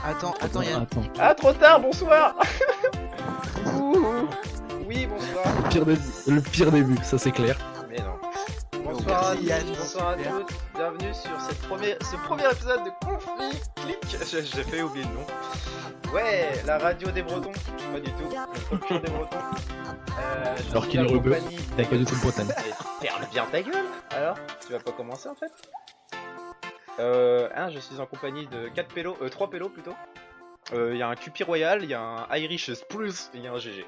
Attends, Yann. Attends. Ah, trop tard, bonsoir. Ouh. Oui, bonsoir. Le pire début, ça c'est clair. Mais non. Bonsoir à Merci, Yann. tous, bonsoir à Super. toutes. Bienvenue sur ce premier épisode de Conflit Click. J'ai fait oublier le nom. Ouais, la radio des Bretons. Pas du tout. Le talk show des Bretons. Je Alors suis qu'il est en rebeu. compagnie T'as pas du tout de Bretagne. Eh, ferme bien ta gueule. Alors, tu vas pas commencer en fait je suis en compagnie de 4 pélos, 3 pélos plutôt. Il y a un QP Royal, il y a un Irish Spruce et il y a un GG.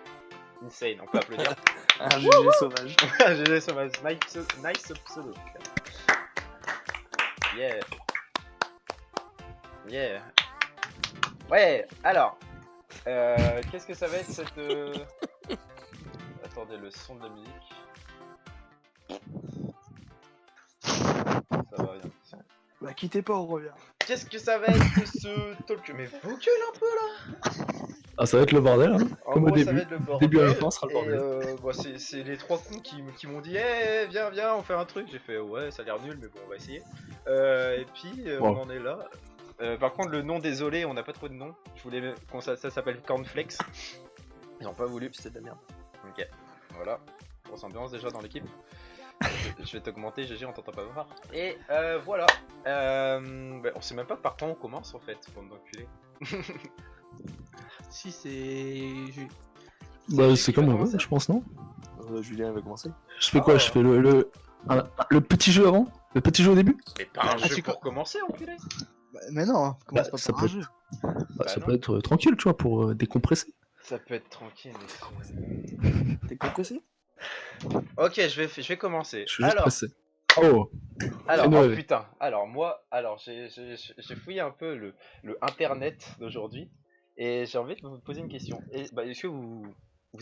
Insane, on peut applaudir. Un GG sauvage. GG sauvage, nice pseudo. Yeah. Yeah. Ouais, alors. Qu'est-ce que ça va être cette... Attendez, le son de la musique. Ça va rien. Bah quittez pas, on revient. Qu'est-ce que ça va être ce talk? Mais vos gueules un peu là. Ah, ça va être le bordel, hein. En Comme au gros, ça va début. être le bordel. Début à la fin sera le bordel. C'est les 3 cons qui m'ont dit hey, viens, on fait un truc. J'ai fait ouais, ça a l'air nul, mais bon, on va essayer. Et puis, Wow. on en est là. Par contre, le nom, désolé, on n'a pas trouvé de nom. Je voulais qu'on ça s'appelle Cornflakes. Ils ont pas voulu. C'est de la merde. Ok, voilà. Grosse ambiance déjà dans l'équipe. Je vais t'augmenter, GG, on t'entend pas voir. Et voilà. On sait même pas par quand on commence en fait, bande d'enculés. Si c'est. Bah, qui c'est va comme on commencer veut, je pense, non? Julien va commencer. Je fais quoi? Oh. Je fais le petit jeu avant? Le petit jeu au début? Mais pas un Ah, jeu tu pour commencer, enculé. Mais non, commence Bah, pas ça par peut un jeu. Bah, ça non. peut être tranquille, tu vois, pour décompresser. Ça peut être tranquille, mais... T'es compressé? Ok, je vais commencer. Je suis juste Alors, pressé. Oh! alors, Fais-nous putain. Alors, moi, j'ai fouillé un peu le internet d'aujourd'hui. Et j'ai envie de vous poser une question. Est-ce que vous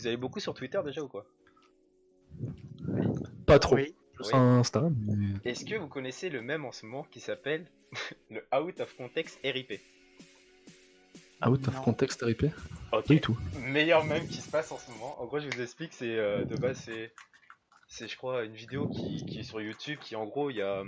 allez beaucoup sur Twitter déjà ou quoi? Pas trop. Oui. Juste Oui. Insta, mais... Est-ce que vous connaissez le mème en ce moment qui s'appelle le Out of Context RIP? Out of Non. context RIP? Ok. Pas du tout. Meilleur mème qui se passe en ce moment. En gros, je vous explique, c'est de base, c'est je crois une vidéo qui est sur YouTube qui en gros il y a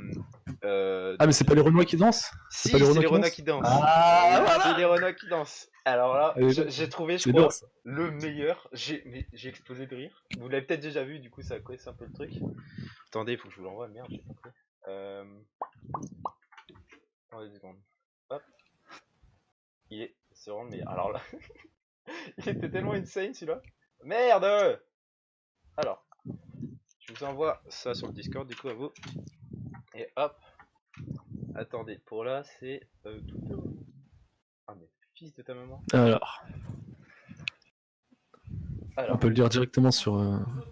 Ah, mais c'est pas les Renois qui dansent? si pas les c'est Renois les qui Renois dansent qui dansent. Ah, voilà. C'est les Renois qui dansent. Alors là, Allez, j'ai trouvé je C'est crois bien, ça. le meilleur. J'ai explosé de rire. Vous l'avez peut-être déjà vu, du coup ça connaît un peu le truc. Attendez, il faut que je vous l'envoie. Merde, j'ai pas pris. Attendez 2 secondes. Hop. C'est vraiment le meilleur. Alors là, il était tellement insane celui-là. Merde. Alors, je vous envoie ça sur le Discord du coup à vous. Et hop. Attendez, pour là c'est tout. Ah mais fils de ta maman. Alors, Alors, on peut le dire directement sur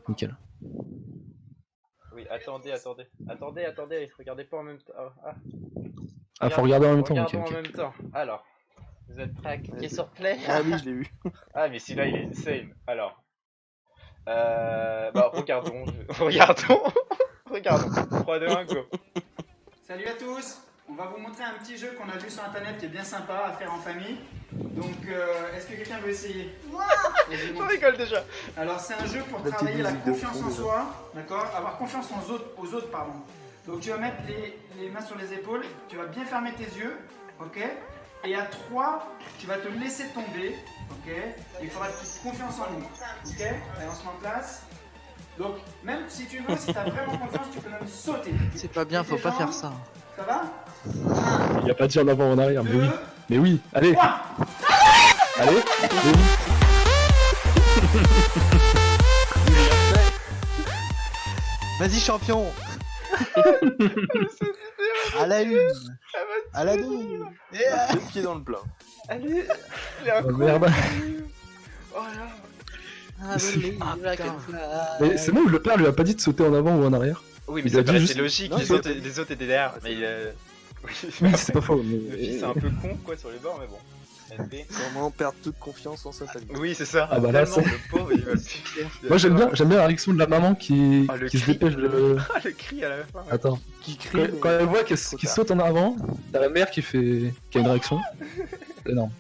Nickel. oui, attendez, regardez pas en même temps. Ah, faut regarder en même temps, ok, Regardons ok. en même temps. Alors, vous êtes prêts à cliquer sur play? Ah oui, je l'ai vu. Ah mais celui-là il est insane. Alors, regardons, regardons. 3, 2, 1, go. Salut à tous, on va vous montrer un petit jeu qu'on a vu sur internet qui est bien sympa à faire en famille. Donc est-ce que quelqu'un veut essayer? Vas-y, Je montre. rigole déjà. Alors c'est un jeu pour La petite travailler la musique de confiance fond, en déjà. soi, d'accord? Avoir confiance aux autres, pardon. Donc tu vas mettre les mains sur les épaules, tu vas bien fermer tes yeux, ok? Et à 3, tu vas te laisser tomber, ok? Et il faudra que tu aies confiance en nous, ok? Allez, on se met en place. Donc même si tu veux, si tu as vraiment confiance, tu peux même sauter. C'est pas bien, faut pas faire ça. Ça va? Il y a pas de dire en avant ou en arrière, mais oui. 2, Mais oui, allez! 3. Allez! Mais oui. Vas-y, champion. À la une. À la deux. Deux pieds dans le plat. Allez, il est Oh, incroyable. merde. Oh là. Ah, C'est- believe I can fly. Mais c'est moi où le père lui a pas dit de sauter en avant ou en arrière? Oui, mais Il a ça dit paraissait juste- logique, Non, les il a autres, pas dit. les autres étaient derrière. Ah, Mais c'est oui, Oui, c'est pas faux. le fils est un Mais... peu con quoi sur les bords, mais bon. NP. Vraiment perdre toute confiance en sa famille. Oui, c'est ça. Ah bah là, Tellement, c'est- le pauvre, il va se faire. Moi j'aime bien la réaction de la maman qui Ah, le se cri. dépêche de... Ah, le cri à la fin. Attends. Qui Quand, crie. mais- quand elle voit qu'il trop tard. saute en avant, t'as la mère qui a une réaction. C'est énorme.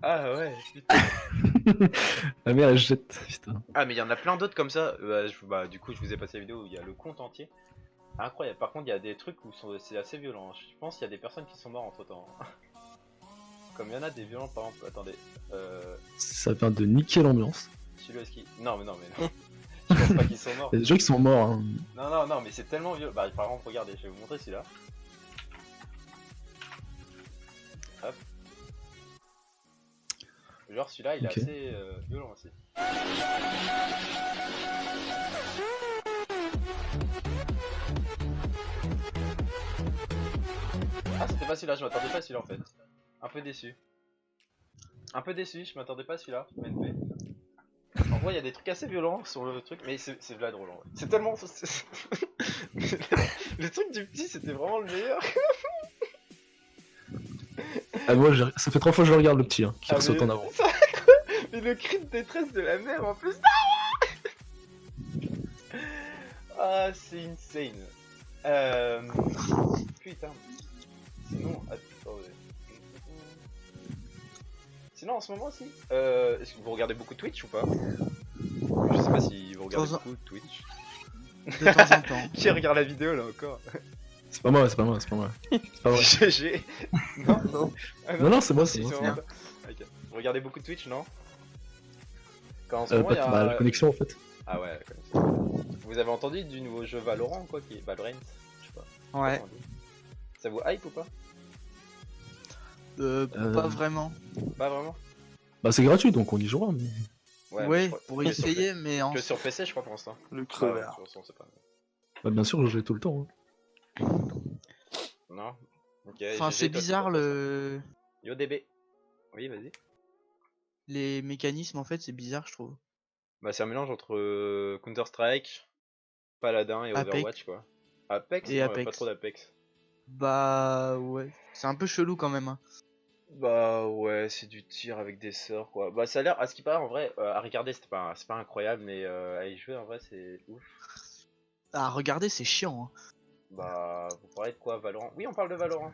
Ah ouais, putain. La mère elle jette. Putain. Ah, mais il y en a plein d'autres comme ça. Du coup, je vous ai passé la vidéo où il y a le compte entier. Incroyable. Par contre, il y a des trucs où c'est assez violent. Je pense qu'il y a des personnes qui sont mortes entre temps. Comme il y en a des violents, par exemple. Attendez. Ça vient de niquer l'ambiance. Celui-là, est-ce qu'il. Non, mais non. Je pense pas qu'ils sont morts. Il y a des gens qui sont morts. Hein. Non, mais c'est tellement violent. Bah, par exemple, regardez, je vais vous montrer celui-là. Hop. Genre, celui-là, il est Ok. assez violent aussi. Ah, c'était pas celui-là, je m'attendais pas à celui-là en fait. Un peu déçu. Un peu déçu, je m'attendais pas à celui-là. MNP. En gros, il y a des trucs assez violents sur le truc, mais c'est de la drôle en vrai. C'est tellement. Le truc du petit, c'était vraiment le meilleur. Ah, moi, ça fait 3 fois que je le regarde le petit, hein, qui Ah, saute mais- en avant. Mais le cri de détresse de la mère en plus. Ah, c'est insane. Putain. Sinon, attendez. Sinon, en ce moment, si. Est-ce que vous regardez beaucoup Twitch ou pas? Je sais pas si vous regardez De temps en- beaucoup Twitch. De temps en temps. Qui regarde la vidéo là encore? C'est pas moi, c'est pas moi, c'est pas moi. C'est pas vrai. GG. Non, Non. Ah, Non, non, c'est moi, si, c'est moi. c'est c'est vraiment moi. ça. Ok. Vous regardez beaucoup Twitch, non? Quand en ce moment, Pas il y a... bah, la connexion en fait. Ah ouais, la connexion. Vous avez entendu du nouveau jeu Valorant, quoi, qui est Valorant? Je sais pas. Ouais. Comment on dit. Ça vous hype ou pas? Pas vraiment. Pas vraiment? Bah, c'est gratuit donc on y jouera. Mais... mais Ouais, je crois- pour que sur essayer, mais en. Que sur PC, je crois, pour l'instant. Le Ouais, crevard. sur son, c'est pas... Bah, bien sûr, je joue tout le temps. Hein. Non? Ok. Enfin, GG, c'est toi, bizarre pas ça. le. YoDB. Oui, vas-y. Les mécanismes en fait, c'est bizarre, je trouve. Bah, c'est un mélange entre Counter-Strike, Paladin et Apex. Overwatch, quoi. Apex? Et Non, y a pas Apex. trop d'Apex. Bah ouais. C'est un peu chelou quand même. Hein. Bah ouais, c'est du tir avec des sorts quoi. Bah ça a l'air, à ce qui paraît en vrai, à regarder c'est pas incroyable, mais à y jouer en vrai c'est ouf. Ah, regardez, c'est chiant. Hein. Bah vous parlez de quoi, Valorant? Oui, on parle de Valorant.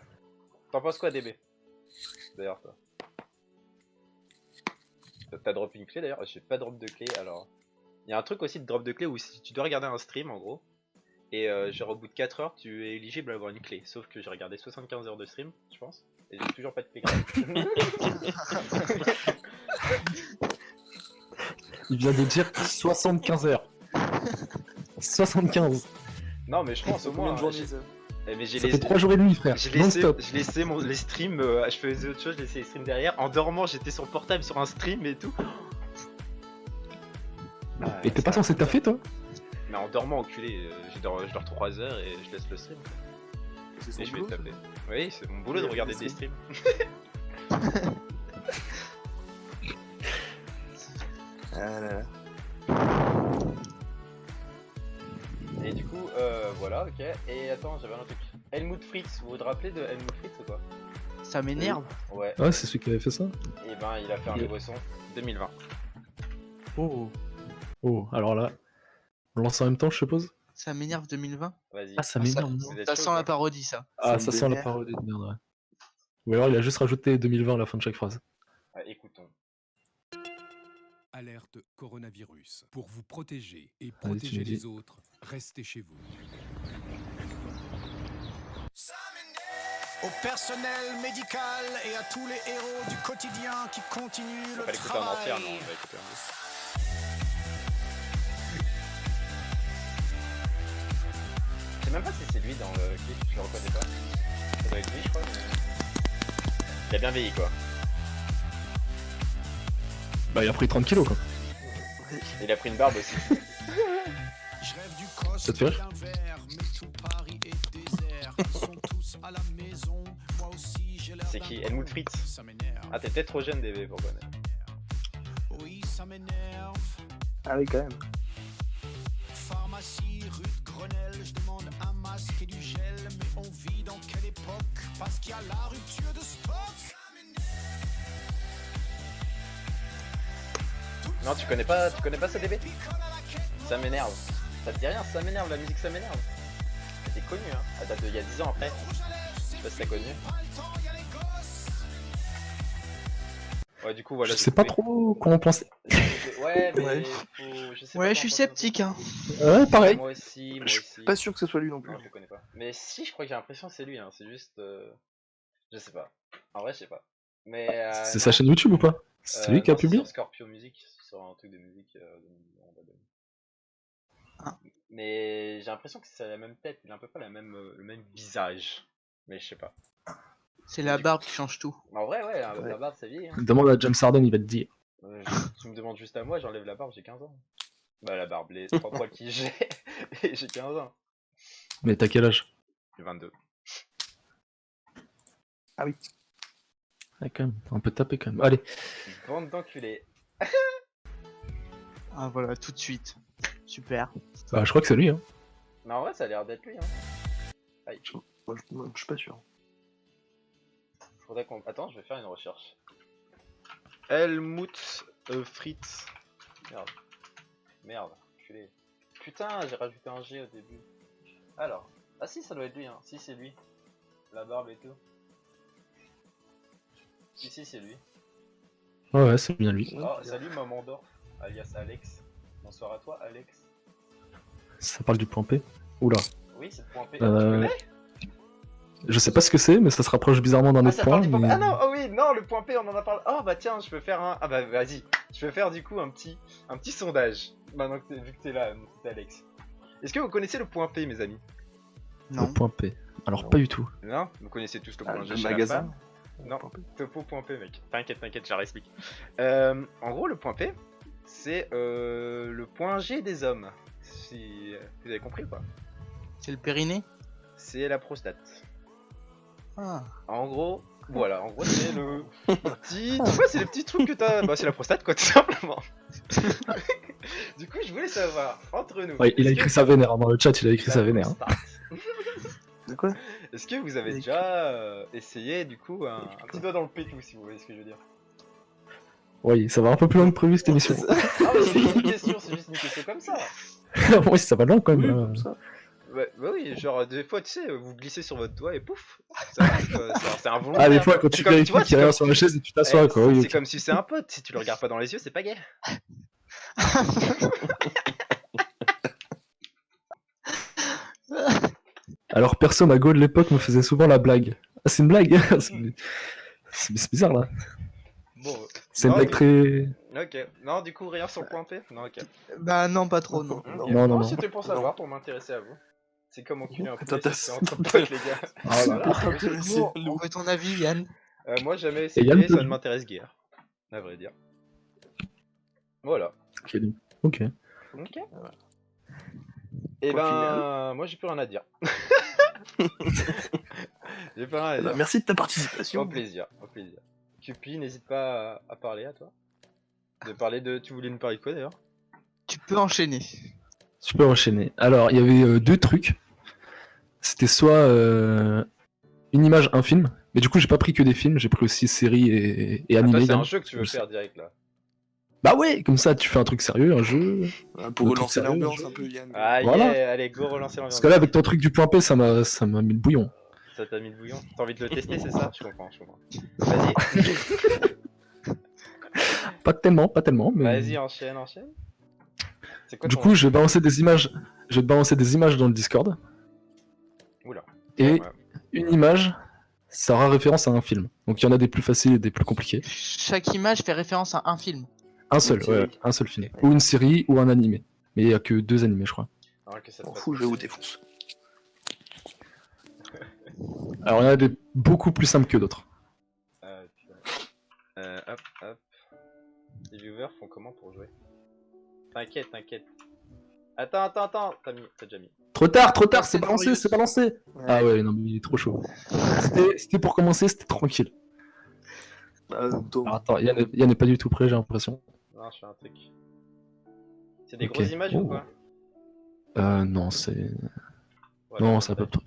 T'en penses quoi, DB? D'ailleurs toi. T'as drop une clé d'ailleurs? J'ai pas drop de clé alors. Il y a un truc aussi de drop de clé où si tu dois regarder un stream en gros. Et genre au bout de 4 heures tu es éligible à avoir une clé. Sauf que j'ai regardé 75 heures de stream, je pense. Et j'ai toujours pas de clé grave. Il vient de dire 75 heures. 75. Non mais je pense au Combien moins. de journées ça Mais j'ai Ça laissé... fait 3 jours et demi, frère. J'ai Non-stop. laissé les streams, je faisais autre chose, je laissais les streams derrière. En dormant, j'étais sur le portable sur un stream et tout. Ah, Et t'es pas ça- censé taffer, toi? Mais en dormant, enculé, je dors 3 heures et je laisse le stream. C'est son Et je vais boulot, ça. taper. Oui, c'est mon boulot de Oui, regarder c'est- des streams. Ah là là. Et du coup, voilà, ok. Et attends, j'avais un autre truc. Helmut Fritz, vous vous rappelez de Helmut Fritz ou pas? Ça m'énerve. Ouais, Ouais, c'est celui qui avait fait ça. et ben il a fait un nouveau son 2020. Oh. Oh, alors là. On lance en même temps, je suppose? Ça m'énerve 2020. Vas-y. Ah, ça Ah, m'énerve. Vous êtes Ça chaud sent ou la pas? parodie, ça. Ah, Ça ça me sent la vénère. parodie de merde, ouais. Ou alors il a juste rajouté 2020 à la fin de chaque phrase. Ouais, écoutons. Alerte coronavirus. Pour vous protéger et tu protéger me dis. les autres, restez chez vous. Au personnel médical et à tous les héros du quotidien qui continuent On le va l'écouter en entière, non, travail. on va écouter en... Je sais même pas si c'est lui dans le clip, je le reconnais pas. Ça doit être lui, je crois, mais... Il a bien vieilli, quoi. Bah, il a pris 30 kilos, quoi. Et il a pris une barbe aussi. Je rêve du cosme Ça te fait rire d'un verre, mais tout Paris est désert. Ils sont tous à la maison, moi aussi j'ai l'air C'est d'un qui? con. Helmut Fritz. Ça m'énerve, Ah, t'es peut-être trop jeune, DB, pour connaître. oui ça m'énerve. Ah oui, quand même. Pharmacie, rue de Grenelle, je demande un masque et du gel. Mais on vit dans quelle époque? Parce qu'il y a la rupture de stock. Non, tu connais pas ce DB? Ça m'énerve. Ça te dit rien, ça m'énerve, la musique ça m'énerve. C'est connu, hein. Elle date d'il y a 10 ans après. Je sais pas si t'as connu. Ouais, du coup, voilà. Je sais pas trop comment penser. Ouais, mais Ouais. je sais pas Ouais, je comment suis ça sceptique, hein. Ouais, pareil. Moi aussi, moi Je aussi. suis pas sûr que ce soit lui non plus. Non, je le connais pas. Mais si, je crois que j'ai l'impression que c'est lui, hein. C'est juste. Je sais pas. En vrai, je sais pas. Mais. C'est non. sa chaîne YouTube ou pas? C'est lui qui a Non, c'est publié? sur Scorpio Music, sur un truc de musique. On va donner. Ah. Mais j'ai l'impression que c'est la même tête, il a un peu pas le même visage. Mais je sais pas. C'est la barbe qui change tout. En vrai, ouais, Ouais. la barbe, ça vieillit. Hein. Demande à James Harden, il va te dire. Tu me demandes juste à moi, j'enlève la barbe, j'ai 15 ans. Bah, la barbe, les 3 poils que j'ai, et j'ai 15 ans. Mais t'as quel âge? J'ai 22. Ouais, quand même, un peu tapé quand même. Allez, Bande d'enculés. Ah voilà, tout de suite. Super. bah, je crois que c'est lui. Hein. Mais en vrai, ça a l'air d'être lui. Hein. Moi, je suis pas sûr. Faudrait qu'on. Attends, je vais faire une recherche. Helmut Fritz. Merde. Merde, enculé. Putain, j'ai rajouté un G au début. Alors. Ah si, ça doit être lui, hein. Si, c'est lui. La barbe et tout. Si, c'est lui. Ouais, c'est bien lui. Oh, salut Maman d'or, alias Alex. Bonsoir à toi, Alex. Ça parle du point P. Oula. Oui, c'est le point P. Euh, Tu connais? Je sais pas ce que c'est, mais ça se rapproche bizarrement d'un Ah, autre ça point. parle du point P. mais- Ah non, oh oui, non, le point P, on en a parlé. Oh bah tiens, je peux faire un. Ah bah vas-y. Je vais faire du coup un petit sondage. Maintenant que vu que t'es là, mon petit Alex. Est-ce que vous connaissez le point P, mes amis? Non. Le point P. Alors, pas du tout. Non? Vous connaissez tous le Ah, point G le chez la magasin. femme? Non. Topo.p, mec. T'inquiète, je la réexplique. En gros, le point P, c'est le point G des hommes. Si vous avez compris ou pas? C'est le périnée? C'est la prostate. Ah. En gros, voilà, en gros, c'est le petit. Tu vois, c'est le petit truc que t'as. Bah, c'est la prostate, quoi, tout simplement. Du coup, je voulais savoir, entre nous. Ouais, il a est-ce écrit que- ça vénère. Dans le chat, il a écrit La ça vénère. prostate. De quoi? Est-ce que vous avez déjà essayé, du coup, un petit doigt dans le pétou, si vous voyez ce que je veux dire? Oui, ça va un peu plus loin que prévu cette émission. Ah, mais c'est juste une question, comme ça. Oui, ça va loin quand Oui, même. comme ça. Ouais, bah oui, genre des fois tu sais, vous glissez sur votre doigt et pouf, ça passe, quoi. C'est involontaire. Ah, des fois, quand C'est tu comme- vérifies vois, qu'il y a c'est rien comme- sur la chaise et tu t'assois, quoi. Oui, c'est ok. comme si c'est un pote, si tu le regardes pas dans les yeux, c'est pas gay. Alors, perso, ma go de l'époque me faisait souvent la blague. Ah, c'est une blague? C'est bizarre là. Bon, C'est une Non, blague mais- très. ok. Non, du coup, rien sur le point P? Non, ok. Bah non, pas trop, non. Ok. Non, non, non. C'était pour savoir, pour m'intéresser à vous. C'est comme enculer un Attends, peu t'as- entre potes, les gars. Ah là là. Voilà. Intéressé, Bon, nous. on veut ton avis, Yann. Moi, jamais Et Yann essayé, ça peut- ne m'intéresse guère. À vrai dire. Voilà. Ok, donc. Ok. Ok. Et Point ben, moi j'ai plus rien à dire. J'ai plus rien à Eh ben, dire. merci de ta Au participation. plaisir, au plaisir. Cupi, n'hésite pas à parler à toi. De parler de. Tu voulais nous parler de quoi d'ailleurs? Tu peux enchaîner. Tu peux enchaîner. Alors, il y avait deux trucs. C'était soit une image, un film. Mais du coup, j'ai pas pris que des films, j'ai pris aussi séries et Ah, toi, animés. c'est un également. jeu que tu veux faire direct là. Bah ouais, comme ça, tu fais un truc sérieux, un jeu. Pour Le relancer truc l'ambiance sérieux, un peu, Yann. Ah, Voilà. yeah, allez, go relancer l'ambiance. Parce que là, avec ton truc du point P, ça m'a mis le bouillon. Ça t'a mis le bouillon. T'as envie de le tester, c'est ça? Je comprends. Vas-y, Pas tellement, mais. vas-y, enchaîne. C'est quoi Du ton- coup, je vais balancer des images. Je vais te balancer des images dans le Discord. Oula. Et Ouais. une image, ça aura référence à un film. Donc il y en a des plus faciles et des plus compliqués. Chaque image fait référence à un film. Un seul, Une série. ouais, un seul film. Ou une série ou un animé. Mais il y a que 2 animés, je crois. Alors que ça te M'en fasse fous, je vous plaisir. défonce. Alors il y en a des beaucoup plus simples que d'autres. Putain. Hop. Les viewers font comment pour jouer? T'inquiète. Attends, t'as déjà mis. Trop tard, Fast c'est and balancé, Furious. c'est balancé. Ouais. Ah ouais, non mais il est trop chaud. C'était pour commencer, c'était tranquille. Bah, Tom. Alors attends, Yann est pas du tout prêt, j'ai l'impression. Non, je fais un truc. C'est des Ok. grosses images ou Oh. quoi? Non, c'est... Voilà, Non, c'est à peu près...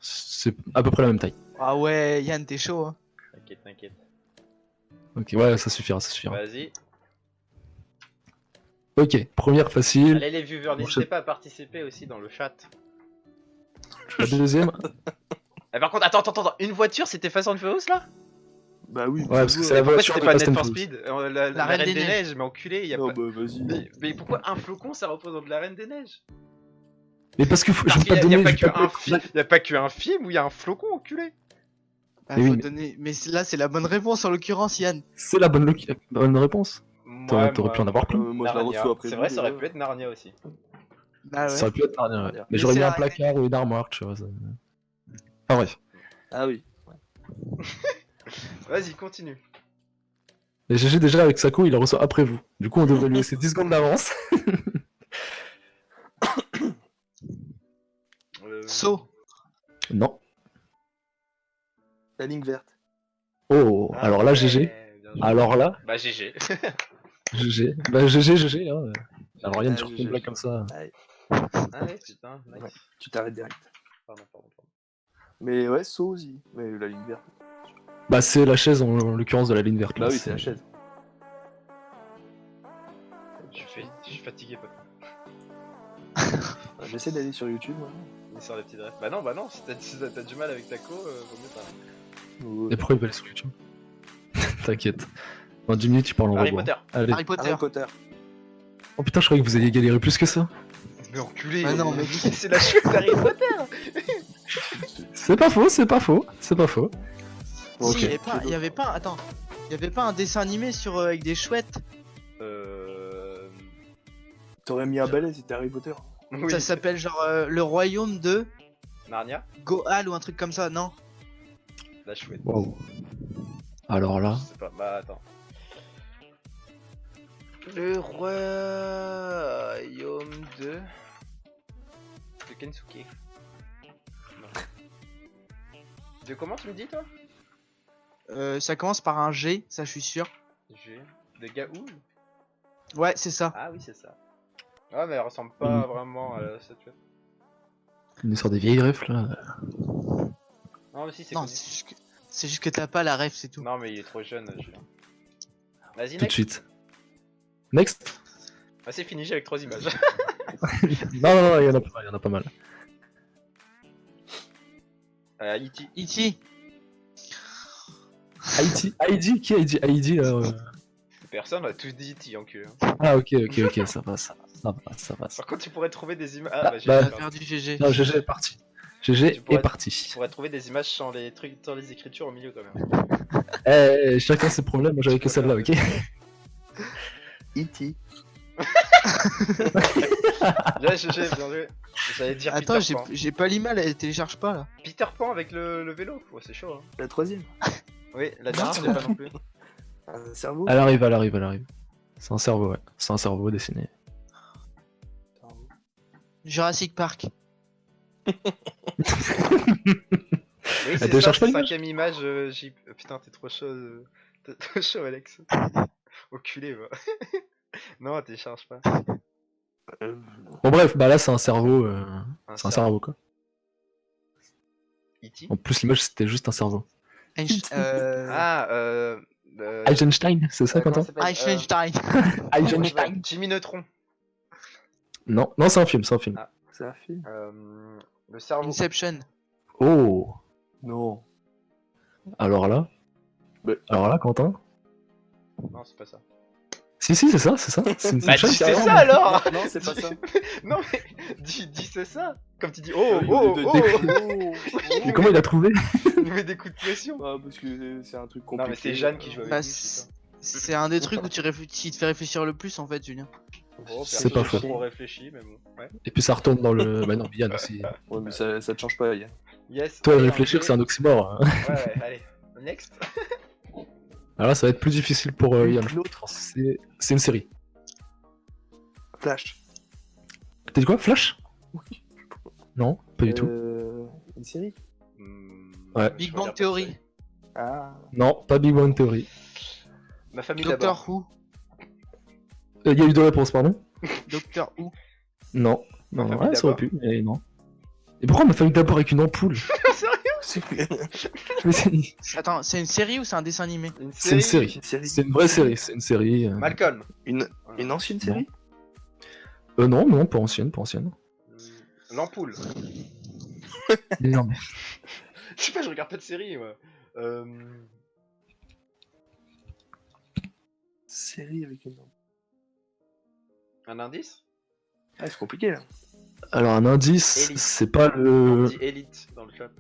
C'est à peu près la même taille. Ah ouais, Yann, t'es chaud, hein. T'inquiète. Ok, ouais, ça suffira. Vas-y. Ok, première facile. Allez les viewers, n'hésitez pas à participer aussi dans le chat. La deuxième. Par contre, attends. Une voiture, c'était Fast and Furious là? Bah oui, Ouais, parce que c'est la Pourquoi voiture c'était de pas Fast Need and for Furious. Speed La Reine des Neiges, mais enculé, y a Non, pas. bah vas-y. Mais pourquoi un flocon ça représente la Reine des Neiges? Mais parce que je Parce vais qu'il pas y a, te y a donner. pas je vais pas te- y a pas qu'un film où il y a un flocon enculé. Bah, Mais oui, faut mais- donner... mais là, c'est la bonne réponse en l'occurrence, Yann. C'est la bonne réponse. T'aurais pu en avoir plein. Moi je la Narnia. reçois après. C'est vous, vrai, ça aurait déjà. pu être Narnia aussi. Bah Ça aurait ouais. pu être Narnia, ouais. Mais Mais j'aurais c'est mis un la placard ou une armoire, tu vois. Ah bref. Ah oui. Vas-y, continue. Et GG déjà avec Sako, il la reçoit après vous. Du coup, on devrait lui laisser 10 secondes d'avance. Saut. Non. La ligne verte. Oh, Ah alors là, ouais, GG. bien joué. Alors là, Bah GG. GG. Bah GG, hein. Alors Yann, Ah, tu refais GG. une blague comme ça. Ah ouais, putain, nice. Ouais. Tu t'arrêtes direct. Pardon. Mais ouais, saut aussi. Mais la ligne verte. Bah c'est la chaise en l'occurrence de la ligne verte. Bah là, oui, c'est la chaise. Je suis fatigué, pote. J'essaie d'aller sur YouTube. Moi. Il sort les petits refs. Bah non, si t'as du mal avec Taco, vaut mieux pas. Et pourquoi il va aller sur YouTube? T'inquiète. Dans 10 minutes, tu parles en Harry robot. Potter. Allez. Harry Potter. Harry Potter. Oh putain, je croyais que vous alliez galérer plus que ça. Mais enculé. Ah non, mais- c'est la chute d'Harry Potter. C'est pas faux, c'est pas faux, c'est pas faux. Si, Ok. il y avait pas, attends, il y avait pas un dessin animé sur avec des chouettes. T'aurais mis un balai, c'était Harry Potter. Oui. Ça s'appelle genre le royaume de Narnia. Goal ou un truc comme ça, non? La chouette. Wow. Alors là, Je sais pas. Bah attends. Le royaume de Kensuke. Non. De comment tu me dis toi? Ça commence par un G, ça je suis sûr. G. De Gaoul. Ouais, c'est ça. Ah oui, c'est ça. Ah mais elle ressemble pas vraiment à la statuette. une sorte des vieilles refs là. Non mais si c'est Non, connu. c'est juste que t'as pas la ref, c'est tout. Non mais il est trop jeune, Julien. Vas-y, Tout de next. suite. Next. Ah c'est fini, j'ai avec 3 images. Non, il y en a pas mal. E.T. E.T. Haïti, qui a dit Haïti là Personne, on a tous dit E.T. en cul. Ah ok, ça passe. Par contre, tu pourrais trouver des images. Ah, Ah bah j'ai bah, On va peur. faire du GG. Non, GG est parti. GG Tu pourrais- est parti. Tu pourrais trouver des images sans les trucs, sans les écritures au milieu quand même. Chacun ses problèmes, moi j'avais que celle-là, ok. E.T. Bien joué. J'allais dire Attends, Peter Pan. j'ai pas l'image, elle télécharge pas là. Peter Pan avec le vélo. Ouais, c'est chaud. Hein. La troisième. Oui, la dernière, je l'ai pas non plus. Un cerveau. Elle arrive. C'est un cerveau, ouais. C'est un cerveau dessiné. Jurassic Park. Oui, c'est ça, télécharge pas c'est l'image 5ème image. Putain, t'es trop chaud. T'es trop chaud, Alex. Oculé, va. Non, télécharge pas. Bon bref, bah là c'est un cerveau, c'est un cerveau quoi. E.T. En plus l'image c'était juste un cerveau. Ah, Einstein, c'est ça comment Quentin ça s'appelle Einstein. Einstein. Jimmy Neutron. Non, c'est un film, Ah. C'est un film. Le cerveau. Inception. Oh. Non. Alors là Quentin. Non, c'est pas ça. Si c'est ça. C'est une Bah, chaîne dis c'est carrément. ça alors. Non, c'est pas ça. Non, mais dis c'est ça. Comme tu dis, Ah Mais comment il a trouvé? Il nous met des coups de pression. Ah, parce que c'est un truc compliqué. Non, mais c'est Jeanne qui joue avec Bah, lui. c'est ça. c'est un des trucs où qui te fait réfléchir le plus en fait, Julien. Bon, C'est perso, pas j'ai faux. trop réfléchi, mais bon. Ouais. Et puis ça retourne dans le. Bah non, Yann aussi. Ouais, mais ça te change pas, Yann. Yes. Toi allez, réfléchir on c'est un oxymore. Ouais, allez. Next. Alors là ça va être plus difficile pour Yann. L'autre. C'est une série. Flash. T'as dit quoi? Flash? Non, pas du tout. Une série. Ouais. Je Big regarde Bang pas Theory. de série. Ah. Non, pas Big Bang Theory. Ma famille Doctor d'abord. Who. Il y a eu deux réponses, pardon? Doctor Who. Non, Ma famille ouais, ça aurait d'abord. pu, mais non. Et pourquoi ma famille d'abord avec une ampoule? Mais Attends, c'est une série ou c'est un dessin animé? c'est une série. Une série. C'est une vraie série, c'est une série. Malcolm. Une ancienne série. Non, pas ancienne. L'ampoule. Non, mais... Je sais pas, je regarde pas de série, moi. série avec une. Un indice? Ah, c'est compliqué là. Alors un indice, Elite. c'est pas On le... dit Elite dans le chat.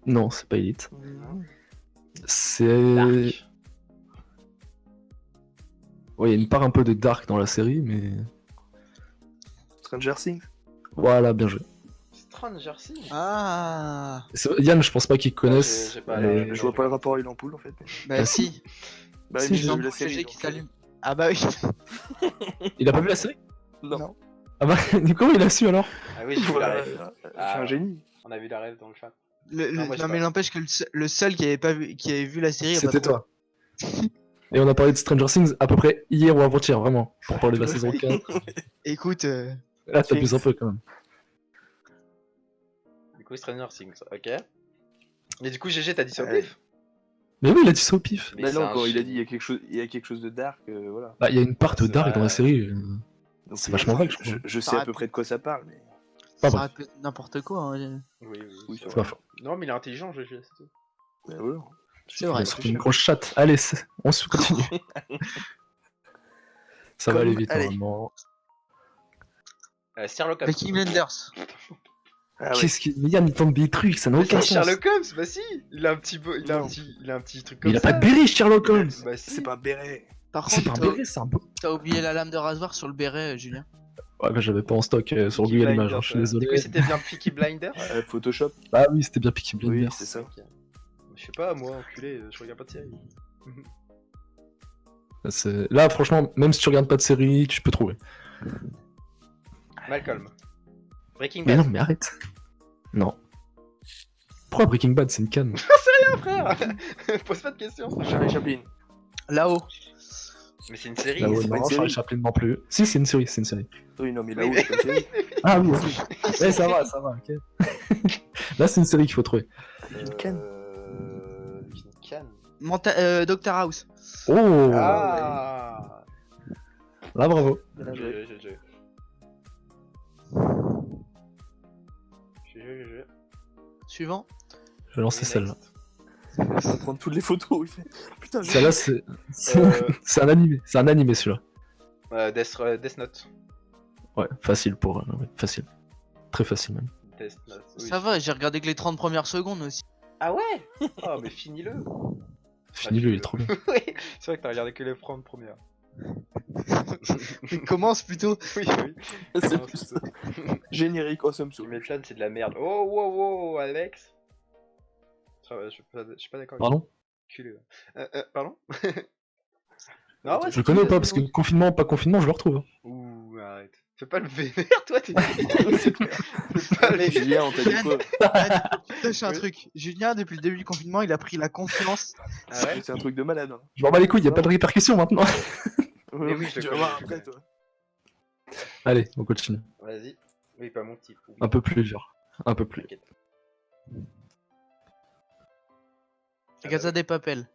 Non, c'est pas Elite. C'est... Dark. Ouais, il y a une part un peu de dark dans la série, mais... Stranger Things. Voilà, bien joué. Stranger Things. Ah. Yann, je pense pas qu'ils connaissent. j'ai pas mais- la- Je vois pas le rapport il ampoule en fait. Bah Ah, si. Bah, Si, mais j'ai j'ai Jean vu la pour série. GG donc, qui s'allume. Ah bah oui. Il a pas vu la série? Non. Ah bah, comment il a su alors? Ah oui, j'ai vu la Voilà, rêve. je suis Ah, un génie. On a vu la rêve dans le chat. Non, moi, j'ai mais pas. n'empêche que le seul qui avait pas vu, qui avait vu la série. a pas C'était trouvé. toi. Et on a parlé de Stranger Things à peu près hier ou avant-hier, vraiment, pour parler de la saison 4. Écoute, Là, t'abuses un peu quand même. Du coup, Stranger Things, ok. Mais du coup, GG, t'as dit ça au Ouais. pif? Mais oui, il a dit ça au pif. Mais Bah c'est non, un quand il a génie. dit il y a quelque chose de dark, voilà. Bah, il y a une part C'est dark dans la vrai. série. Donc, C'est vachement vague, je crois. Je sais Ça à peu près de quoi ça parle, mais. Pas ça bref. aurait pu être n'importe quoi. Hein. Oui, Oui, c'est C'est vrai. pas faux. Non, mais il est intelligent, GG, c'est tout. Bah ouais. C'est vrai. C'est une grosse chatte. Allez, on se continue. Ça va Comme- aller vite, allez. normalement. Sherlock Holmes. Peaky Blinders. Ah ouais. Qu'est-ce qu'il... Yann, il tombe des trucs, ça n'a Mais aucun c'est sens. Sherlock Holmes, bah si. Il a un petit, Non. il a un petit truc Mais comme il a ça. pas de béret, Sherlock Holmes. Bah si. C'est pas un béret. Par C'est pas contre, un béret, c'est un beau... t'as oublié la lame de rasoir sur le béret, Julien. Ouais, bah, j'avais pas en stock sur Peaky Google Images, Blinders, hein, je suis désolé. Du coup, c'était bien Peaky Blinders. Photoshop. Ah oui, c'était bien Peaky Oui, Blinders. c'est ça. Ok. Je sais pas, moi, enculé, je regarde pas de série. Là, franchement, même si tu regardes pas de série, tu peux trouver. Malcolm. Breaking Mais Bad. non, mais arrête. Non. Pourquoi Breaking Bad, c'est une canne? frère. Pose pas de questions. Charlie Chaplin. Là-haut. Mais c'est une série. Là, ouais, c'est pas une non, série. Charlie Chaplin non plus. Si, c'est une série, c'est une série. Oui, non, mais Oui, là-haut, mais- c'est pas une série. Ah oui, oui. Ouais, ça va, ok. Là, c'est une série qu'il faut trouver. Une canne. Une canne. Doctor House. Oh Ah. Là, bravo. Bien joué. GG. GG. Suivant. Je vais lancer celle-là. Il va prendre toutes les photos. Il fait. Putain, j'ai. Celle-là, c'est Euh, c'est un animé. C'est un animé, celui-là. Death Note. Ouais, facile pour... ouais, facile. Très facile, même. Death Note. Oui. Ça va, j'ai regardé que les 30 premières secondes aussi. Ah ouais. Oh mais finis-le. Finis-le, il est trop bien. Oui, c'est vrai que t'as regardé que les 30 premières. Mais commence plutôt. Oui, oui. C'est plus ça. Générique, awesome Tu soul. m'étonnes, c'est de la merde. Oh, wow, wow, Alex. Ça va, je suis pas d'accord. Pardon? Culé, ouais. Pardon. Non, ouais, Je le connais ou pas? Parce que confinement, pas confinement, je le retrouve. Ouh, arrête. Fais pas le vénère, toi, t'es. Fais pas les. Julien, on t'a dit quoi? Sachez un truc. Julien, depuis le début du confinement, il a pris la confiance. Ah ouais. C'est un truc de malade. Hein. Je m'en bats les couilles, y a pas de répercussions maintenant. Mais oui, je le tu vas connais, voir je le après, connais. toi. Allez, on continue. Vas-y. Oui, pas mon type. Un peu plus dur. Un peu plus. T'inquiète. Casa des Papel.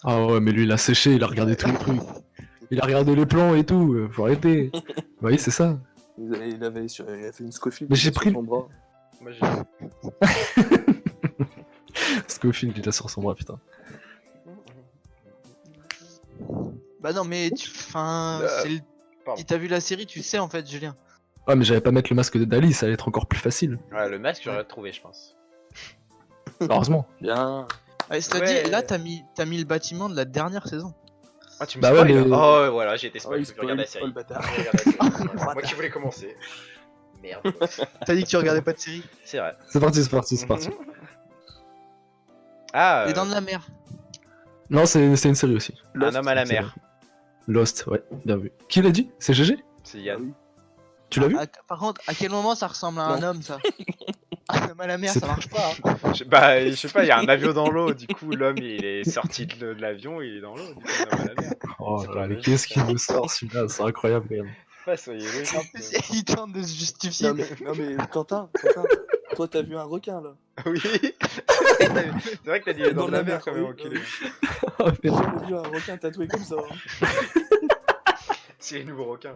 Ah ouais, mais lui, il a séché, il a regardé tous les trucs. Il a regardé les plans et tout, faut arrêter. Oui, c'est ça. Il avait fait une Scofield Mais j'ai sur pris- son bras. Moi, j'ai. Scofield, il a sur son bras, putain. Bah non, mais tu. Enfin. Pardon. Si t'as vu la série, tu sais en fait, Julien. Ah, mais j'allais pas mettre le masque de Dali, ça allait être encore plus facile. Ouais, le masque, j'aurais trouvé, je pense. Heureusement. Bien. Ouais, cela Ouais. dit, là, t'as mis le bâtiment de la dernière saison. Ah, tu me Bah ouais, spoil, mais- là. Oh, ouais, voilà, j'ai été Oh, spoil. il Faut que je regarde la spoil, série. oh, le bâtard. Faut que je regarde la série. Moi qui voulais commencer. Merde. T'as dit que tu regardais pas de série. C'est vrai. C'est parti, c'est parti, c'est parti. Ah, Les Dents de la Mer. Non, c'est une série aussi. un homme à la C'est mer. vrai. Lost, ouais, bien vu. Qui l'a dit? C'est GG? C'est Ah Yann. oui. Tu l'as vu? Par contre, à quel moment ça ressemble à un homme, ça? Un homme à la mer, C'est ça pas- marche pas. Hein. Bah, je sais pas, il y a un avion dans l'eau, du coup, l'homme il est sorti de l'avion, il est dans l'eau, du coup, un homme à la mer. Oh C'est là pas là, mais vrai. qu'est-ce qu'il nous sort celui-là? C'est incroyable quand même. Ouais, soyez En logiques. plus, il tente de se justifier. Non mais Quentin, toi t'as vu un requin là. Oui. C'est vrai que t'as dit dans la mer quand même, oui, enculé. Oh, J'ai merde. jamais vu un requin tatoué comme ça. Hein. C'est les nouveaux requins.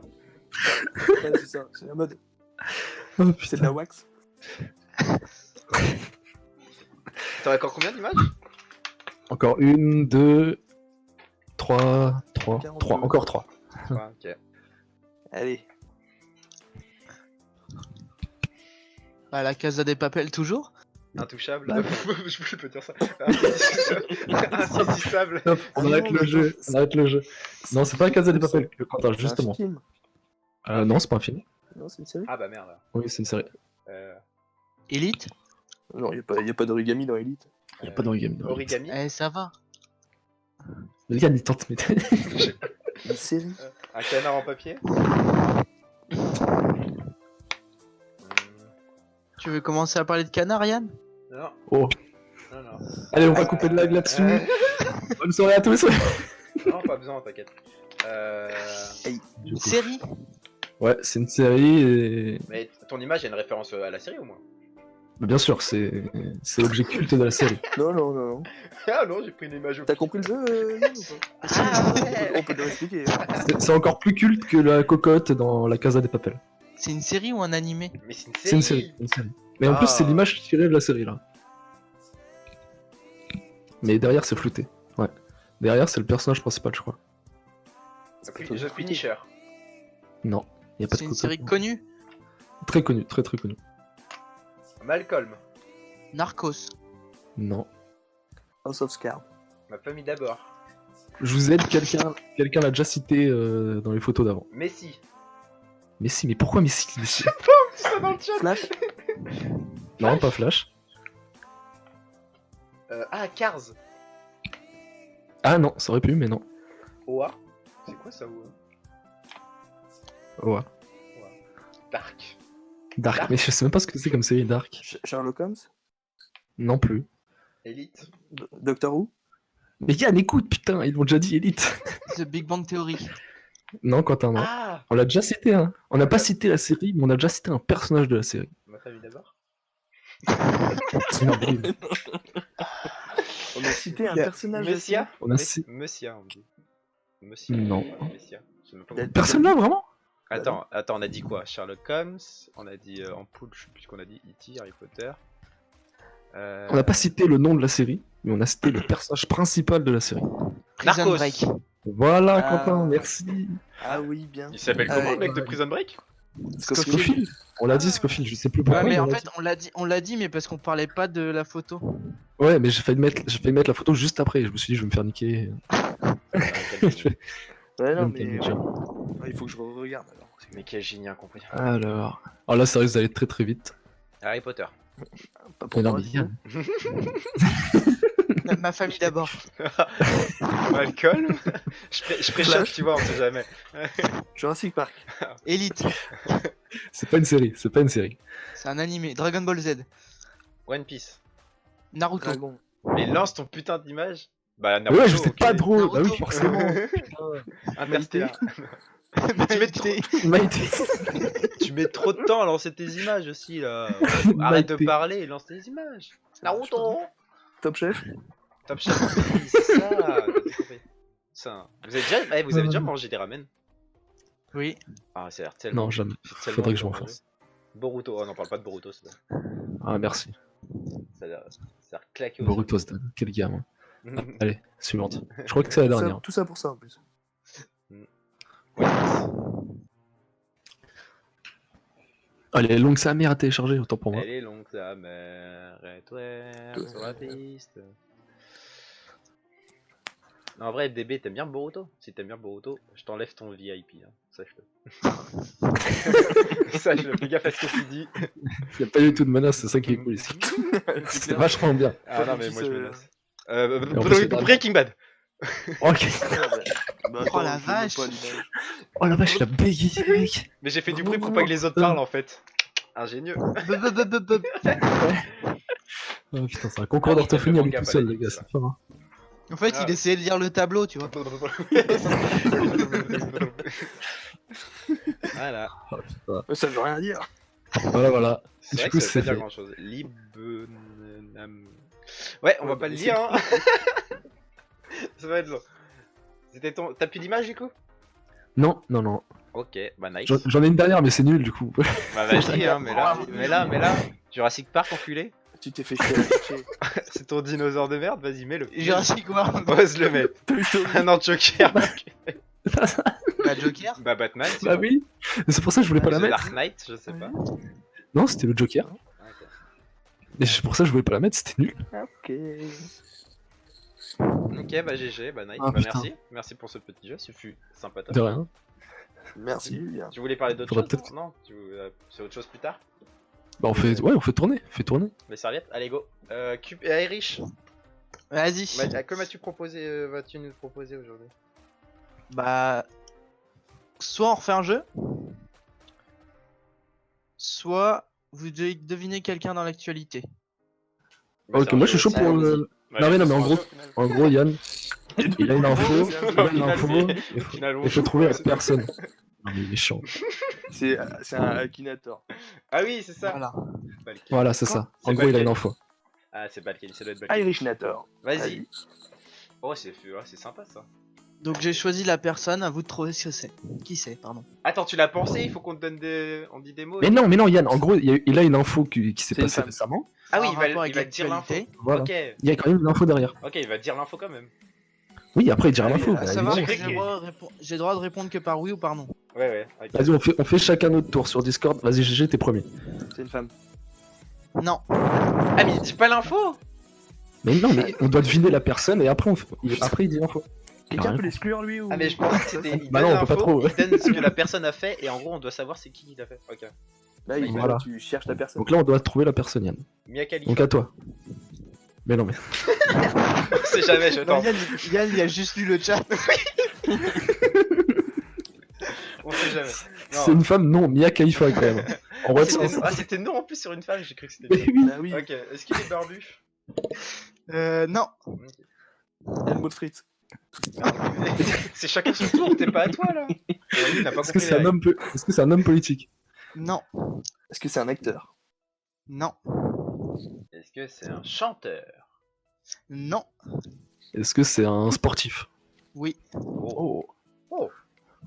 Ouais, c'est ça, c'est la mode. Oh, C'est de la wax. T'as encore combien d'images? Encore une, deux, 3, 42. encore 3. Ok. Allez. Bah, la Casa des Papel toujours. Intouchable. Bah, Je peux dire ça. Insaisissable. Hop, on Ah arrête non, le mais jeu, attends, on arrête le jeu. Non, c'est pas la Casa des C'est- Papel, Quentin, C'est justement. un film. Non, c'est pas un film. Non, c'est une série. Ah bah merde. Oui, c'est une série. Elite. Non, y a pas d'origami dans Elite. Il a pas d'origami. dans Elite. Origami. Eh, ça va. Le gars, il tente, mais. Une série. Un canard en papier. Tu veux commencer à parler de canard, Yann? Non, Oh. non. Allez, on va couper de live là-dessus. Bonne soirée à tous. Non, pas besoin, t'inquiète. Une série. Ouais, c'est une série et. Mais ton image, il y a une référence à la série au moins. Bah, bien sûr, c'est l'objet culte de la série. Non. Ah non, j'ai pris une image au T'as compris le jeu, Yann, ou pas Ah ouais. On peut te l'expliquer. C'est encore plus culte que la cocotte dans la Casa des Papel. C'est une série ou un animé? Mais c'est une série. C'est une série. Une série. Mais en Ah. plus, c'est l'image tirée de la série là. Mais derrière, c'est flouté. Ouais. Derrière, c'est le personnage principal, je crois. The Finisher. Non, y a pas de C'est une cocotte. série connue. Très connu, très connu. Malcolm. Narcos. Non. House of Cards. Ma famille d'abord. Je vous aide, quelqu'un l'a déjà cité dans les photos d'avant. Messi. Messi, mais pourquoi Messi, Messi Ça dans le chat. Flash. Non, pas Flash. Cars. Ah non, ça aurait pu, mais non. Oa. C'est quoi ça, Oa? Ouais. Dark. Dark, mais je sais même pas ce que c'est comme série Dark. Sherlock Holmes. Non plus. Elite. Doctor Who. Mais Yann, écoute, putain, ils l'ont déjà dit Elite. The Big Bang Theory. Non, Quentin, non. Ah, On l'a déjà cité, hein. On n'a pas cité la série, mais on a déjà cité un personnage de la série. ma famille d'abord. C'est merveilleux. On a cité un Y a- personnage. de la série. Messia. On a ci- Messia, on dit. Messia. Non. Messia. Je sais même pas Dead- comment- Personne là, vraiment Attends, on a dit quoi? Sherlock Holmes, on a dit Ampoule, je sais plus ce qu'on a dit, E.T., Harry Potter. On n'a pas cité le nom de la série, mais on a cité le personnage principal de la série. Prison Narcos. Break. Voilà, Ah. Quentin, merci. Ah oui, bien. Il s'appelle Ah comment ouais. le mec de Prison Break? Scofield. On l'a dit, Scofield, je sais plus pourquoi. Ouais, mais on en l'a fait, on l'a dit, mais parce qu'on parlait pas de la photo. dit. Ouais, mais j'ai failli mettre la photo juste après. Je me suis dit, je vais me faire niquer. Ouais, non, Même mais. temps, déjà. Il faut que je regarde alors. Mais quel génie incompris. Alors. Oh là, ça risque d'aller très très vite. Harry Potter. Pas Mais pour non, moi. mais Yann. Ma famille d'abord. Malcolm. Je préchauffe, tu vois, on sait jamais. Jurassic Park. Elite. C'est pas une série, c'est pas une série. C'est un animé. Dragon Ball Z. One Piece. Naruto. Dragon. Mais lance ton putain d'image. Bah, Mais Naruto, ouais, je sais ok. pas drôle. Naruto. Bah oui, forcément. Interstellar. Maïté. Maïté. Tu mets trop de temps à lancer tes images aussi là. Arrête de Maïté. parler et lance tes images. Naruto. Top Chef. Top Chef, oui, c'est ça. T'as tout compris. Ça. Vous avez déjà mangé des ramen? Oui. Ah, ça a l'air tellement. Non, jamais. j'ai tellement Faudrait que je envie m'en d'en manger. fasse. Boruto, oh non, parle pas de Boruto, ça Ah, merci. a l'air claqué au Boruto, Stan. Quel gars, moi. sol. Allez, suivante. Je crois que c'est la dernière. Tout ça pour ça en plus. Ah, elle est longue sa mère à télécharger, autant pour moi. Elle est longue sa mère, et toi sur la piste. Non, en vrai, FDB, t'aimes bien Boruto? Si t'aimes bien Boruto, je t'enlève ton VIP, hein. Sache-le. Sache-le, fais gaffe à ce que tu dis. Il n'y a pas du tout de menace, c'est ça qui est cool ici. C'est vachement bien. Ah non, mais moi je me laisse. en plus, c'est pas- Breaking Bad. Ok. Bah, Oh la je vois vache. pas l'image. Oh la vache, il a bégayé, mec. Mais j'ai fait du bruit pour pas que les autres parlent en fait. Ingénieux. Oh putain, c'est un concours Ah oui, d'orthophonie à t'as lui fait tout mon seul, gap, les gars, c'est fort. Hein. En fait, Ah. il essayait de lire le tableau, tu vois. Voilà. Oh, putain. Ça veut rien dire. Voilà, voilà. C'est Du vrai coup, que ça c'est veut pas dire fait. grand chose. Libenam. Ouais, on va pas le dire, hein. Ça va être long. C'était ton. T'as plus d'image du coup? Non, non, non. Ok, bah nice. J'en ai une dernière, mais c'est nul du coup. Bah vas-y, hein, mais là. Jurassic Park, enculé. Tu t'es fait chier à chercher. C'est ton dinosaure de merde, vas-y, mets-le. Jurassic World. Ose le mettre. Ah non, Joker. Bah, Joker. Bah, Batman. Bah oui. C'est pour ça que je voulais pas la The mettre. Dark Knight, je sais pas. Non, c'était le Joker. Ok. Et c'est pour ça que je voulais pas la mettre, c'était nul. Ok. Ok, bah GG, bah nice. Ah, Bah putain. merci. Merci pour ce petit jeu, ce fut sympa. De rien. Merci, Julien. Tu voulais parler d'autre Faudrait chose peut-être- Non, c'est autre chose plus tard. Bah on fait, ouais, on fait tourner, Les serviettes, allez go. Irish, Vas-y. que m'as-tu proposé, vas-tu nous proposer aujourd'hui? Bah, soit on refait un jeu, soit vous devez deviner quelqu'un dans l'actualité. Bah, Ok, c'est un moi je jeu suis chaud aussi, pour allons-y. le. Ouais, Non mais c'est en un gros, jeu, au final. en gros Yann, il a une info, il a une Au info, final, il faut, Final, il faut trouver la personne. Non mais il est chiant. C'est un Akinator. Ah oui, c'est ça. Voilà. Balkany. Voilà, c'est ça. En C'est gros, il a Balkany. une info. Ah, c'est Balkany, ça doit être Balkany. Irishnator. Vas-y. Oh, c'est sympa ça. Donc j'ai choisi la personne, à vous de trouver ce que c'est. Qui c'est, pardon. Attends, tu l'as pensé? Il faut qu'on te donne des. On dit des mots. Mais non, Yann, en gros, il a une info qui s'est C'est une passée femme. récemment. Ah oui, En il va rapport avec te dire l'info. l'actualité. Voilà. Ok, Il y a quand même une info derrière. ok, il va te dire l'info quand même. Oui, après il dira Ah oui, l'info. à bah, savoir j'ai que cru j'ai qu'il- le droit de j'ai le droit de répondre que par oui ou par non. Ouais, ok. Vas-y, on fait chacun notre tour sur Discord. Vas-y, GG, t'es premier. C'est une femme. Non. Ah, mais il dit pas l'info? Mais non, mais on doit deviner la personne et après, après il dit l'info. Quelqu'un rien. peut l'exclure lui ou Ah, mais je pense que c'était. Il Bah donne non, on peut pas l'info, trop, ouais. il donne ce que la personne a fait et en gros, on doit savoir c'est qui l'a fait. Ok. Là, il Voilà. tu cherches la personne. Donc là, on doit trouver la personne, Yann. Mia Khalifa. Donc à toi. Mais non, mais. On sait jamais, je Non, tente. Yann, il a juste lu le chat. On sait jamais. C'est une femme, non, Mia Khalifa quand même. En vrai, C'était non en plus sur une femme, j'ai cru que c'était. Mais oui. Ah oui, Ok, est-ce qu'il est barbu? Non. Helmut Fritz. C'est chacun son tour, t'es pas à toi là. Lui, t'as pas Est-ce que compris c'est les un règles. homme Est-ce que c'est un homme politique? Non. Est-ce que c'est un acteur? Non. Est-ce que c'est un chanteur? Non. Est-ce que c'est un sportif? Oui. Oh. Oh.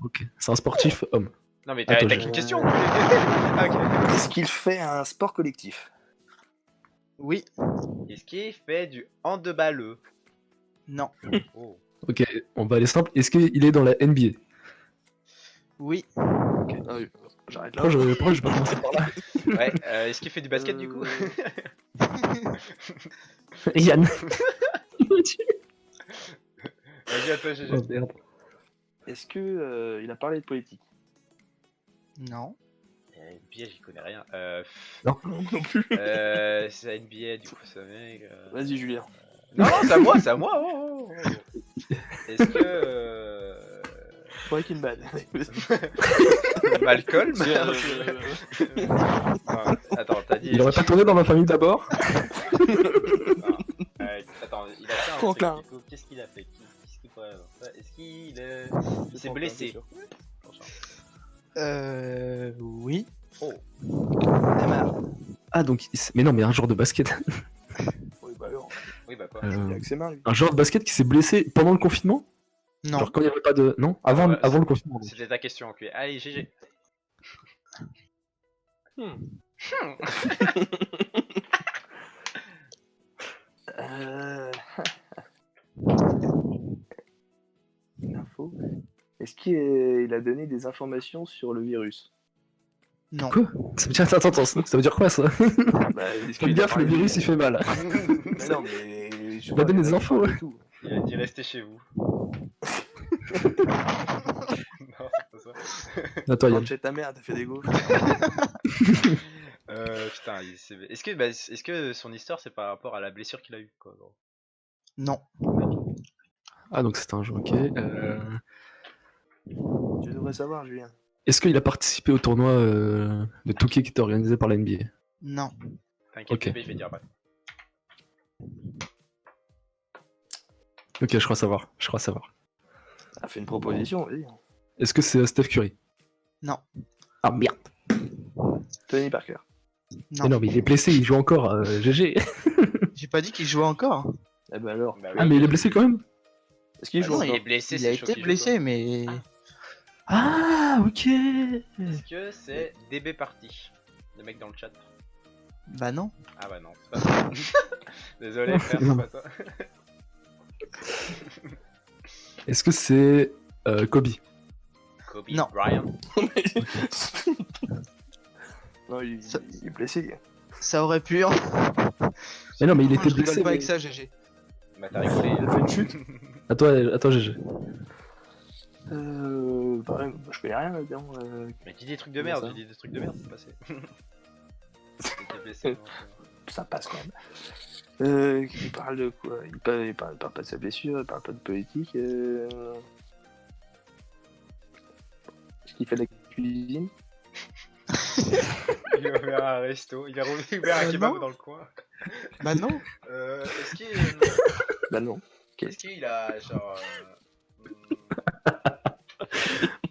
Ok. C'est un sportif homme. Non mais Attends, t'as je- qu'une question. Ah, ok. Est-ce qu'il fait un sport collectif? Oui. Est-ce qu'il fait du handballeux? Non. Oh. Ok, on va aller simple. Est-ce qu'il est dans la NBA? Oui. Ah oui, j'arrête là. Pourquoi je vais pas commencer par là? Ouais, est-ce qu'il fait du basket du coup? Yann. Vas-y à toi GG. Oh merde. Est-ce que il a parlé de politique? Non. NBA j'y connais rien. Non. Non plus. C'est la NBA du coup ça mec. Vas-y, Julien. Non, c'est à moi, c'est à moi. Oh, oh, oh. Est-ce que Breaking Bad. Malcolm? Non, attends, t'as dit. Il aurait pas tourné dans ma famille d'abord? Non. Attends, il a fait un Franklin. truc, du coup, qu'est-ce qu'il a fait? Qu'est-ce qu'il pourrait avoir fait? Est-ce qu'il il s'est blessé? Oui. Oh. Neymar. Ah donc, mais non, mais un joueur de basket. Oui, bah alors. Oui, bah quoi? Il a que ses mains, lui. Un joueur de basket qui s'est blessé pendant le confinement? Non. Genre quand il n'y avait pas de... Non, avant, Ouais, avant le confinement. donc. C'était ta question, ok. Allez, GG. Euh... Une info. Est-ce qu'il a donné des informations sur le virus? Non. Quoi? Ça veut dire... Attends, ça veut dire quoi ça? Bah, est-ce Fais qu'il a gaffe, le parlé virus il fait mal. Mais non, mais... Il a donné des infos, ouais. Il a dit restez chez vous. Non, c'est pas ça. Attends, Quand Yann. chez ta mère, t'as fait des gaufres. Putain, est-ce que son histoire c'est par rapport à la blessure qu'il a eue quoi, gros. Non. Ah donc c'était un jeu, ok. Tu devrais savoir, Julien. Est-ce qu'il a participé au tournoi de Touquet qui était organisé par la NBA? Non. T'inquiète, Ok. bébé, je vais dire après. Ok, je crois savoir. Ah, fais une proposition, vas-y. Est-ce que c'est Steph Curry? Non. Ah merde. Tony Parker. Non. Mais non, mais il est blessé, il joue encore. GG. J'ai pas dit qu'il jouait encore. Eh ben alors. Bah Ah mais il est blessé quand même? Est-ce qu'il Ah joue non, encore? il est blessé, Il a c'est chaud été qu'il joue blessé, pas. mais. Ah ok. Est-ce que c'est DB Party? Le mec dans le chat. Bah non. Ah bah non, c'est pas ça. Désolé frère, c'est pas ça. Est-ce que c'est Kobe? Kobe Non. Bryant. Non, il est blessé. Ça aurait pu. Hein. Mais non, mais il Je était rigole blessé. pas avec ça, GG. Bah t'as rigolé. Il a fait une chute. À toi, GG. Pareil, je connais rien là-dedans. Mais dis des trucs de merde, Comment ça dis des trucs de merde, c'est passé. T'es blessé, non, Ça passe quand même. Il parle de quoi? Il parle pas de sa blessure, il parle pas de politique. Est-ce qu'il fait de la cuisine? Il a ouvert un resto, il a ouvert un kebab non. dans le coin. Bah non. Est-ce qu'il Bah non. est-ce qu'il a genre.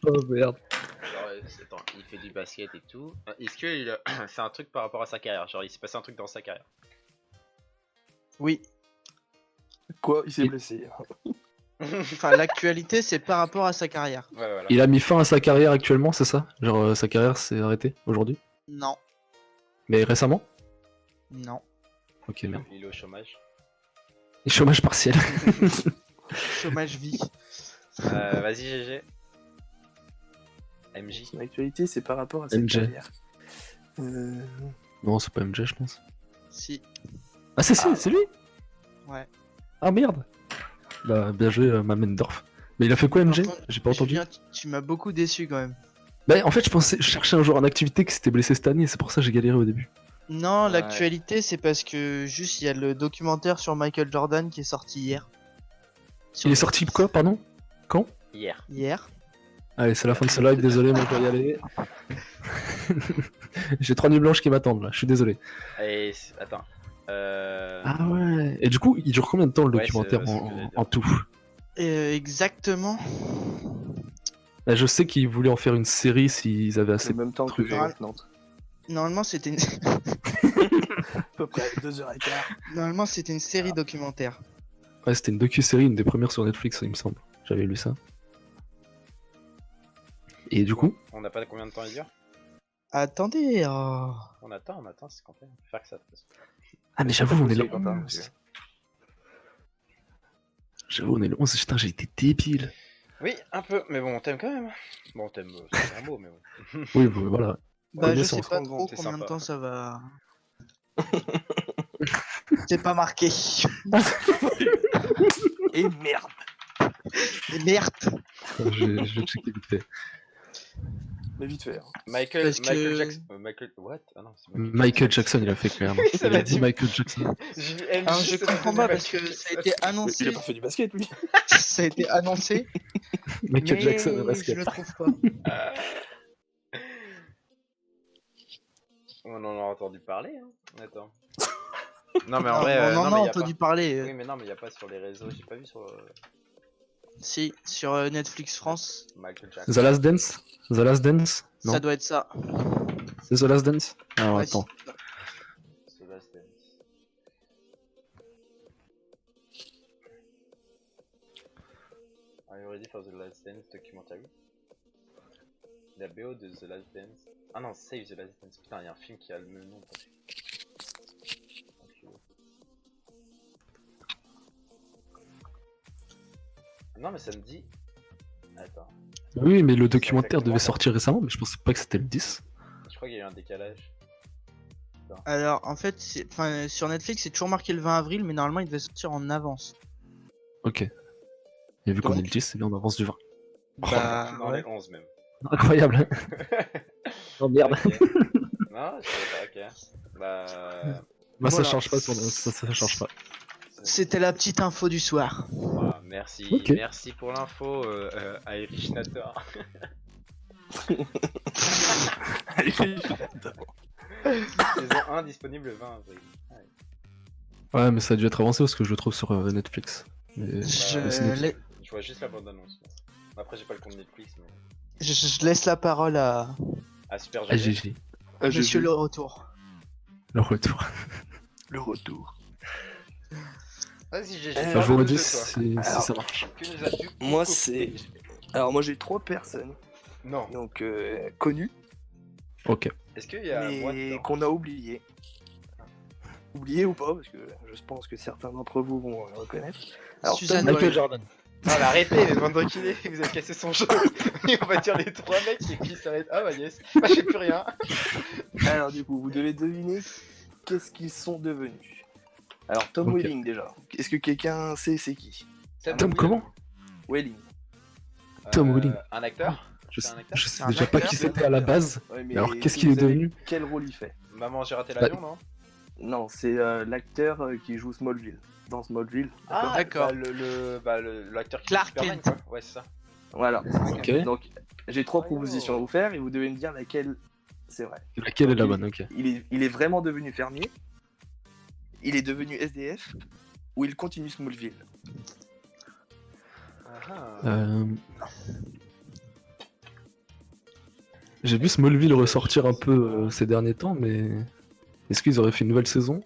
Oh merde. Genre, attends, il fait du basket et tout. Est-ce que c'est un truc par rapport à sa carrière? Genre, il s'est passé un truc dans sa carrière? Oui. Quoi? Il s'est blessé. Enfin, l'actualité, c'est par rapport à sa carrière. Ouais, voilà. Il a mis fin à sa carrière actuellement, c'est ça? Genre sa carrière s'est arrêtée aujourd'hui? Non. Mais récemment? Non. Ok, merde. Il est au chômage. Et chômage partiel. Chômage vie. Vas-y, GG. MJ. Son actualité, c'est par rapport à sa MJ. carrière. Non, c'est pas MJ, je pense. Si. Ah, c'est lui? Ouais. Ah merde. Bah, bien joué, Mamendorf. Mais il a fait quoi, MJ? Par contre, J'ai pas entendu. Julien, tu m'as beaucoup déçu quand même. Bah, en fait, je cherchais un joueur en activité qui s'était blessé cette année, c'est pour ça que j'ai galéré au début. Non, Ouais. l'actualité, c'est parce que juste il y a le documentaire sur Michael Jordan qui est sorti hier. Sur Il est sorti quoi, pardon? Quand? Hier. Hier. Allez, c'est la fin de ce live, désolé, moi je dois y aller. J'ai 3 nuits blanches qui m'attendent là, je suis désolé. Et attends. Ah ouais. Et du coup, il dure combien de temps le Ouais, documentaire c'est ce que j'allais dire. en tout? Exactement. Bah, je sais qu'ils voulaient en faire une série s'ils avaient assez En même temps que trucs. Jérôme Nantes. Normalement, c'était une... À peu près 2h15. Normalement, c'était une série documentaire. Ouais, c'était une docu-série, une des premières sur Netflix, il me semble. J'avais lu ça. Et du coup, On n'a pas combien de temps à dire? Attendez. Oh. On attend, c'est complet. On peut faire que ça de toute façon. ah mais j'avoue, on est le Quentin, 11. monsieur. J'avoue, on est le 11. Putain, j'ai été débile. Oui, un peu, mais bon, on t'aime quand même. Bon, on t'aime, c'est un mot, mais bon. Oui, bon, voilà. Bah, je Connaissance. sais pas trop C'est combien de sympa. temps ça va. C'est pas marqué. Et merde. Et merde. Je vais checker vite fait. Mais vite fait. Hein. Michael Jackson. Michael. What? Ah non, c'est Michael Jackson, il a fait clairement. Ça Il m'a a dit dit- Michael Jackson. J'ai vu Alors, je ça m'a comprends donné pas mal. parce que ça a été Mais annoncé. il a pas fait du basket, lui. Ça a été annoncé. Michael mais Jackson, au je basket. le trouve pas. On en a entendu parler, hein. Attends. Non, mais en Non, vrai, on en non, a mais y a entendu pas. parler. Oui, mais non, mais y a pas sur les réseaux. J'ai pas vu sur Si, sur Netflix France. Michael Jackson. The Last Dance? The Last Dance? Non, Ça doit être ça. c'est The Last Dance? Alors Ouais, attends. The Last Dance. Are you ready for the Last Dance documentary? La BO de The Last Dance. Ah non, Save the Last Dance. Putain, y a un film qui a le même nom. Non, mais ça me dit. Attends, Oui, mais le documentaire exactement devait ça. sortir récemment, mais je pensais pas que c'était le 10. je crois qu'il y a eu un décalage. Alors, en fait, enfin, sur Netflix, c'est toujours marqué le 20 avril, mais normalement, il devait sortir en avance. Ok. Et vu qu'on Donc- est le 10, c'est bien en avance du 20. Bah, Non, ouais. les 11 même. Incroyable. Oh merde. Ok. Non, je sais pas, ok. Bah. Bah ça Voilà. change pas, ça change pas. C'était la petite info du soir. Voilà, merci, Ok. merci pour l'info, Irish Nator. Saison 1 disponible le 20 avril. Ouais. Ouais, mais ça a dû être avancé parce que je le trouve sur Netflix. Mais- Je, mais c'est Netflix. lai- Je vois juste la bande annonce. Après, j'ai pas le compte Netflix, mais. je laisse la parole à Ah, super, Ah, GG. GG. Monsieur le retour. Le retour. Le retour. Vas-y, GG. Bah, Bah, je parle vous de redis toi. si ça marche. Que nous as-tu Moi, concocté c'est- Alors, moi, j'ai 3 personnes. Non. Donc, connues, Ok. Est-ce qu'il y a moi mais dedans qu'on a oubliées. oublié ou pas, parce que je pense que certains d'entre vous vont le reconnaître. Alors, Suzanne Tom Boyle. Michael Jordan. Ah, mais arrêtez, les bandes d'enculés, vous avez cassé son jeu. Et on va dire les 3 mecs et qui s'arrêtent. Ah bah yes, bah je sais plus rien. Alors du coup, vous devez deviner qu'est-ce qu'ils sont devenus. Alors Tom Ok. Welling déjà. Est-ce que quelqu'un sait c'est qui? Tom comment? Welling. Tom Welling. Un acteur. Je C'est sais, un acteur je sais un déjà pas acteur, qui c'est un c'était à la base. Ouais, Mais alors qu'est-ce est-ce qu'il que est vous savez devenu? Quel rôle il fait? Maman, j'ai raté l'avion, non? Non, c'est l'acteur qui joue Smallville. Dans Smallville. Ah, D'accord. l'acteur qui Clark fait Superman, Kent. quoi. Ouais, c'est ça. Voilà. Ok. Donc j'ai 3 propositions à vous faire et vous devez me dire laquelle c'est vrai. Laquelle est la bonne? Ok. Il est vraiment devenu fermier. Il est devenu SDF. Ou il continue Smallville. Ah. J'ai vu Smallville ressortir un peu ces derniers temps, mais est-ce qu'ils auraient fait une nouvelle saison?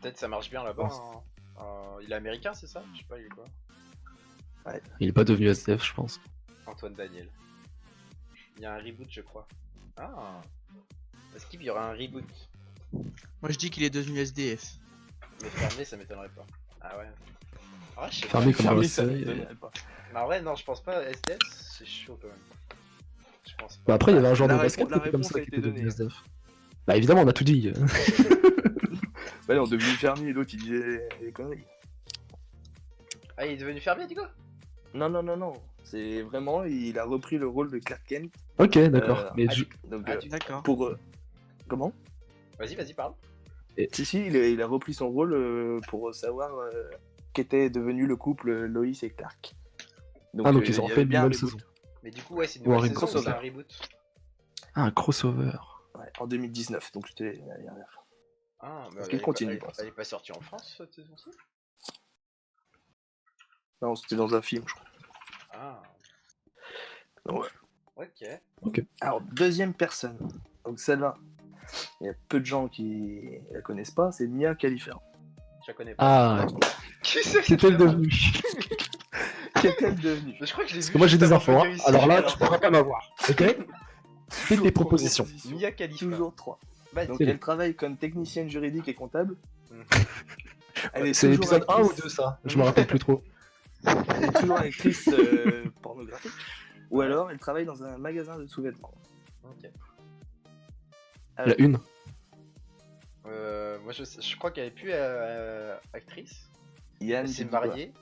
Peut-être ça marche bien là-bas. Hein. Il est américain, c'est ça? Je sais pas, il est quoi? Il est pas devenu SDF, je pense. Antoine Daniel. Il y a un reboot, je crois. Ah. Est-ce qu'il y aura un reboot? Moi je dis qu'il est devenu SDF. Mais fermé, ça m'étonnerait pas. Ah ouais. Ah ouais, je sais pas. Fermé comme dans la Fermé, ça série. m'étonnerait pas. Mais en vrai, non, je pense pas. SDF, c'est chaud quand même. Je pense pas. Bah après, il y avait un joueur La de réponse- basket la qui était comme réponse ça a qui été était devenu donnée. SDF. Bah évidemment, on a tout dit. Bah non, devenu fermier, l'autre il disait des conneries. Ah, il est devenu fermier, du coup? Non. C'est vraiment, il a repris le rôle de Clark Kent. Ok, d'accord. Mais Donc, D'accord. pour. Comment? Vas-y, parle. Si, il a repris son rôle pour savoir qu'était devenu le couple Lois et Clark. donc il ils y ont avait fait une bien un nouvelle reboot. saison. Mais du coup, ouais, c'est une Ou un nouvelle reboot. saison, ou c'est un reboot. Ah, un crossover. Ouais, en 2019, donc c'était l'année dernière. Ah, mais Parce qu'il continue, quoi. elle est pas sortie en France, cette saison-ci? Non, c'était dans un film, je crois. Ah. Ouais. Ok. Alors, deuxième personne. Donc celle-là, il y a peu de gens qui la connaissent pas, c'est Mia Khalifa. Je la connais pas. Ah, Qui c'est qu'est-elle devenue? Qu'est-elle devenue? Je crois que je l'ai Parce vu que moi j'ai juste des avant infos, de hein. venir ici. Alors là, tu pourras pas m'avoir. Ok? Fais des propositions. Mia Khalifa. Toujours 3. Bah, Donc C'est elle travaille comme technicienne juridique et comptable. Mhm. Elle est C'est toujours l'épisode 1 ou actrice- 2 ça? Je me rappelle plus trop. Elle est toujours actrice pornographique. Ou alors elle travaille dans un magasin de sous-vêtements. Ok. La une. Moi je crois qu'elle est plus actrice. Yann, Elle s'est tu dis quoi? mariée.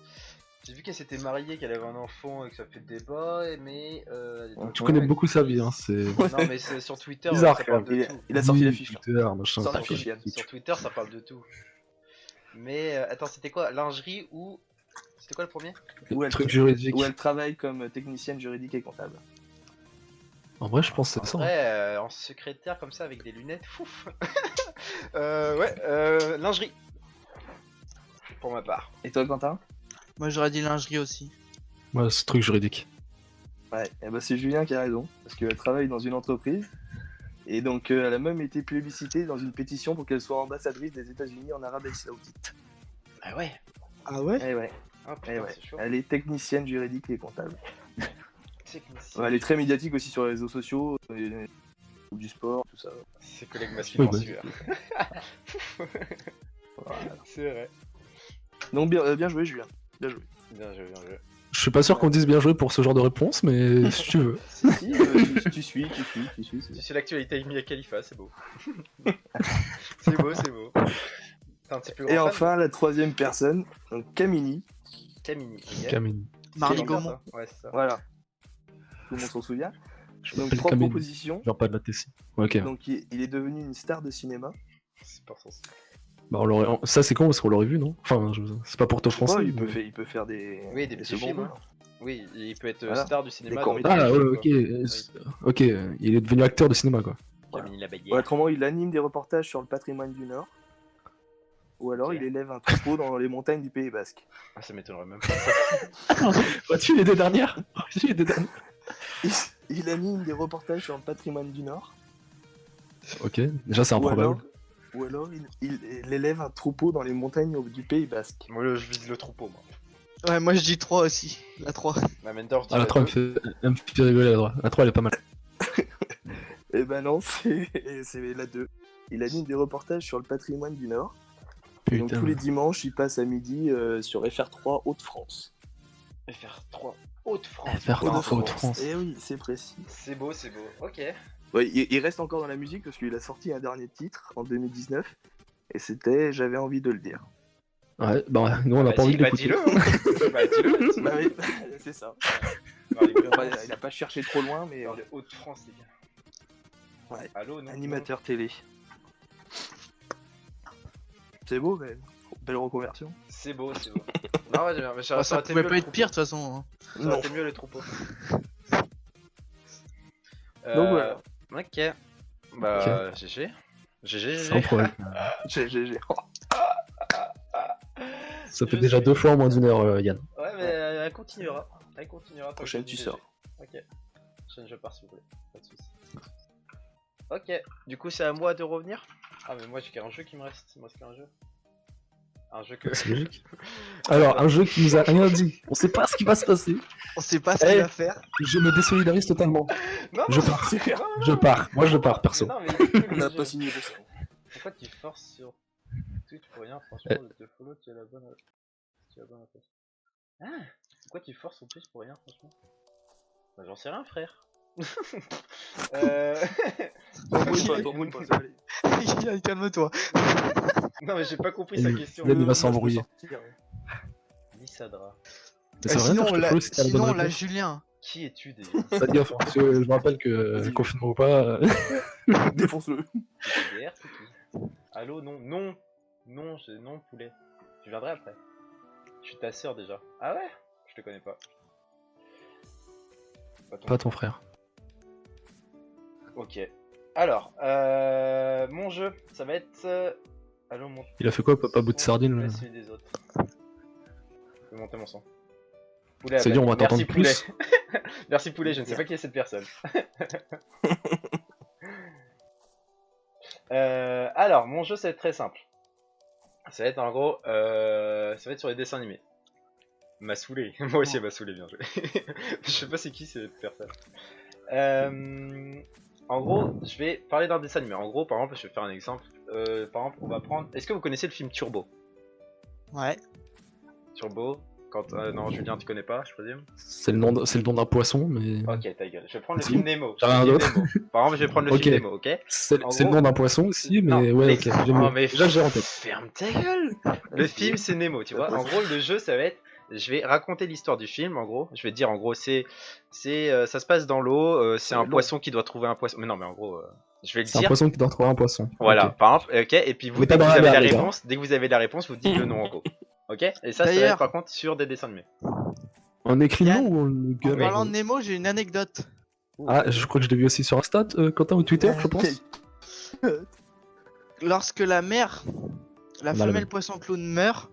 J'ai vu qu'elle s'était mariée, qu'elle avait un enfant et que ça fait débat, mais. Tu connais beaucoup sa vie, hein. C'est Non, mais c'est sur Twitter, bizarre ça quand parle même. de Il, tout. il a sorti la fiche. là. Twitter, machin. Sors la Sur, fiche, Yann. sur Twitter, ça parle de tout. Mais attends, c'était quoi? Lingerie ou. C'était quoi le premier? Où elle, Truc juridique. où elle travaille comme technicienne juridique et comptable. En vrai, je pense que En c'est ça. vrai, en secrétaire comme ça avec des lunettes, fouf. Lingerie. Pour ma part. Et toi, Quentin? Moi j'aurais dit lingerie aussi. Ouais, ce truc juridique. Ouais, et bah c'est Julien qui a raison, parce qu'elle travaille dans une entreprise, et donc elle a même été plébiscitée dans une pétition pour qu'elle soit ambassadrice des États-Unis en Arabie Saoudite. Ah ouais. Ah ouais? Eh ouais, Oh, eh putain, ouais. c'est chaud. Elle est technicienne juridique et comptable. Technicien. Ouais, elle est très médiatique aussi sur les réseaux sociaux, ou du sport, tout ça. Ses collègues masculins Oui, bah. sueur. Voilà. C'est vrai. Donc bien joué, Julien. Bien joué. Bien joué, bien joué. Je suis pas sûr qu'on dise bien joué pour ce genre de réponse, mais si tu veux. Si, tu suis. Tu sais l'actualité avec Mia Khalifa, c'est beau. C'est beau. T'es un petit peu grand Et fan enfin, la troisième personne, donc Camini. Camini. ok. Camille. Marnie C'est Gaumont. ça. Ouais, c'est ça. Voilà. Tout le monde s'en souvient. Je Donc m'appelle 3 Camille. propositions. Genre pas de la Tessie. Ok. Donc il est devenu une star de cinéma. C'est pas sens. Bah, on l'aurait... Ça c'est con parce qu'on l'aurait vu, non? Enfin, c'est pas pour t'offenser. Oh, il mais- peut faire des, Oui, des petits seconds films, rôles. hein. Oui, il peut être Voilà. star du cinéma. Des dans comédies. des Ah films, ouais, quoi. ok. Ok, il est devenu acteur de cinéma quoi. Camini la Ou baguette. autrement, il anime des reportages sur le patrimoine du Nord. Ou alors, Ok. il élève un troupeau dans les montagnes du Pays Basque. Ah, ça m'étonnerait même pas. Vois-tu les deux dernières? Vois-tu les deux dernières? Il anime des reportages sur le patrimoine du Nord. Ok, déjà c'est improbable. Ou alors il élève un troupeau dans les montagnes du Pays Basque. Moi, je vise le troupeau, moi. Ouais, moi je dis 3 aussi. La 3. Ma mentor, Ah, la 3 elle me fait rigoler la 3. La 3 elle est pas mal. Eh ben non, c'est la 2. il anime des reportages sur le patrimoine du Nord. Et donc Putain. tous les dimanches, il passe à midi sur FR3 Hauts-de-France. FR3 Hauts-de-France. FR3 Hauts-de-France. Eh oui, c'est précis. C'est beau, ok. Ouais, il reste encore dans la musique parce qu'il a sorti un dernier titre en 2019 et c'était J'avais envie de le dire. Ouais, bah nous on a pas envie de l'écouter. Dis-le, hein. Bah, dis-le. Bah oui, c'est ça. Dans les Il a pas cherché trop loin, mais dans les Hauts-de-France, les gars. Ouais. Allô, non. animateur télé. C'est beau, mais belle reconversion. C'est beau. Non, ouais, mais Ça aurait été pouvait mieux, pas le être pire de toute façon. Hein. Ça aurait été mieux les troupeaux. Donc voilà. Ok. Bah, GG. Sans problème. GG. Ça fait déjà 2 fois en moins d'1 heure, Yann. Ouais, mais elle continuera. Prochaine, tu sors. Ok. Prochaine, je pars s'il vous plaît. Pas de soucis. Ok. Du coup, c'est à moi de revenir. Ah, mais moi, j'ai qu'un jeu qui me reste. Il me reste qu'un jeu. Un jeu que. C'est logique. Alors, un jeu qui nous a rien dit. On sait pas ce qui va se passer. On sait pas ce qu'il va faire. Je me désolidarise totalement. Non, Je pars. Je pars. Moi, je pars, perso. Non, mais il est cool, On le n'a jeu. pas signé pour ça. Pourquoi tu forces sur Twitch pour rien? Franchement, de te follow, tu as la bonne réponse. Ah, pourquoi tu forces sur Twitch pour rien, franchement? Bah, j'en sais rien, frère. T'embrouille pas, ça va aller. Calme-toi. Non, mais j'ai pas compris sa question. Yann, il va s'embrouiller. Lissadra. Mais ça veut rien dire, je te follow si t'as la bonne Sinon, là, réponse. Julien. Qui es-tu déjà? Faites gaffe, hein, parce que je me rappelle que confinement ou pas. Défonce-le. TDR, c'est qui? Allô, non, non, poulet. Tu viendrais après. Je suis ta sœur déjà. Ah ouais? Je te connais pas. Pas ton frère. Ok. Alors, mon jeu, ça va être. Allô, mon. Il a fait quoi, papa bout de sardine là? Celui des autres. Je vais monter mon son. Poulet, C'est dire, on va merci, t'entendre poulet. plus. Merci poulet, je ne sais pas qui est cette personne. Alors, mon jeu, ça va être très simple. Ça va être en gros, ça va être sur les dessins animés. M'a saoulé. Moi aussi, elle m'a saoulé, bien joué. Je sais pas c'est qui cette personne. En gros, je vais parler d'un dessin animé. En gros, par exemple, je vais faire un exemple. Par exemple, on va prendre. Est-ce que vous connaissez le film Turbo? Ouais. Turbo. Quand non, Julien, tu connais pas, je présume. C'est le nom d'un poisson, mais. Ok, ta gueule. Je vais prendre le Si. film Nemo. J'ai rien Je dis d'autre. Nemo. Par exemple, je vais prendre le Ok. film Nemo, ok? C'est En le gros- nom d'un poisson aussi, mais Non, ouais, mais- ok. J'aime Oh, bien. mais Déjà, j'ai en tête. ferme ta gueule. Le film, c'est Nemo, tu vois. En gros, le jeu, ça va être. Je vais raconter l'histoire du film, en gros. Je vais te dire, en gros, ça se passe dans l'eau. C'est un long. poisson qui doit trouver un poisson. Mais non, mais en gros, je vais le C'est un dire. poisson qui doit retrouver un poisson. Voilà, Ok. par exemple, ok. Et puis vous, Mais dès pas que dans vous la avez mer, la les gars. réponse, vous dites le nom en gros. Ok. Et ça va D'ailleurs- être par contre sur des dessins animés. On écrit le Yann, nom ou on le En gueule? parlant de Nemo, j'ai une anecdote. Ah, je crois que je l'ai vu aussi sur Insta, Quentin, ou Twitter, je pense. Lorsque la mère, la On a la femelle même. poisson clown meurt,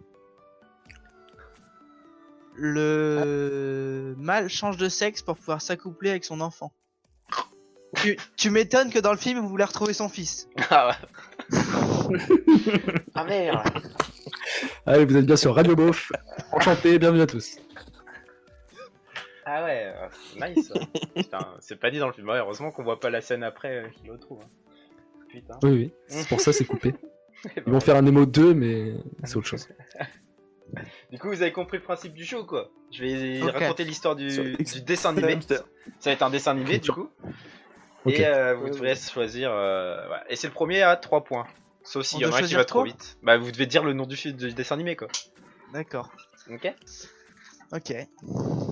le mâle change de sexe pour pouvoir s'accoupler avec son enfant. Tu m'étonnes que dans le film, vous voulez retrouver son fils. Ah ouais. Ah merde. Allez, vous êtes bien sur Radio Beauf. Enchanté, bienvenue à tous. Ah ouais, nice. Putain, c'est pas dit dans le film. Ouais, heureusement qu'on voit pas la scène après qu'il le retrouve. Hein. Putain. Oui, oui, c'est pour ça c'est coupé. Ils vont faire un Nemo 2, mais c'est autre chose. Du coup, vous avez compris le principe du show, quoi. Je vais Ok. raconter l'histoire Sur du X- dessin animé. Hamster. Ça va être un dessin animé, du coup. Ok. Et vous devrez choisir. Voilà. Et c'est le premier à 3 points. Sauf s'il y On en a doit un qui choisir va trop quoi vite. Bah, vous devez dire le nom du dessin animé, quoi. D'accord. Ok. Ok.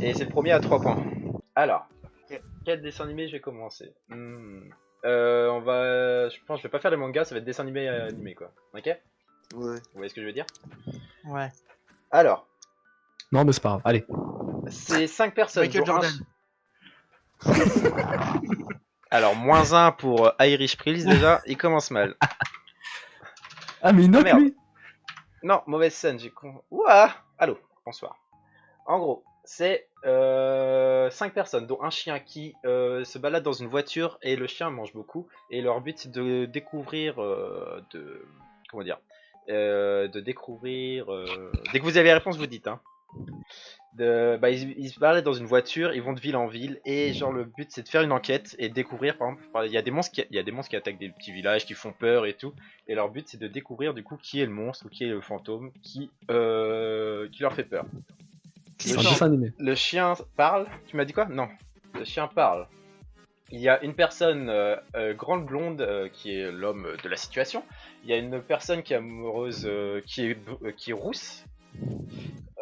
Et c'est le premier à 3 points. Alors, quel dessin animé je vais commencer? On va. Je pense que je vais pas faire les mangas, ça va être dessin animé animé, quoi. Ok? Vous Ouais. voyez ce que je veux dire? Ouais. Alors, Non, mais c'est pas grave. Allez. c'est 5 personnes. Michael dont un- Jordan. Alors, -1 pour Irish Prills déjà, il commence mal. Ah, mais il note, merde. lui. Non, mauvaise scène, j'ai con. Ouah! Allô, bonsoir. En gros, c'est 5 personnes, dont un chien qui se balade dans une voiture et le chien mange beaucoup. Et leur but c'est de découvrir, comment dire, de découvrir. Dès que vous avez la réponse, vous dites. Hein. Bah, ils se baladent dans une voiture, ils vont de ville en ville, et genre le but c'est de faire une enquête et de découvrir, par exemple, il y a des monstres qui attaquent des petits villages, qui font peur et tout, et leur but c'est de découvrir du coup qui est le monstre ou qui est le fantôme qui leur fait peur. C'est un dessin animé. Le chien parle, tu m'as dit quoi? Non, le chien parle. Il y a une personne grande blonde qui est l'homme de la situation. Il y a une personne qui est amoureuse qui est rousse.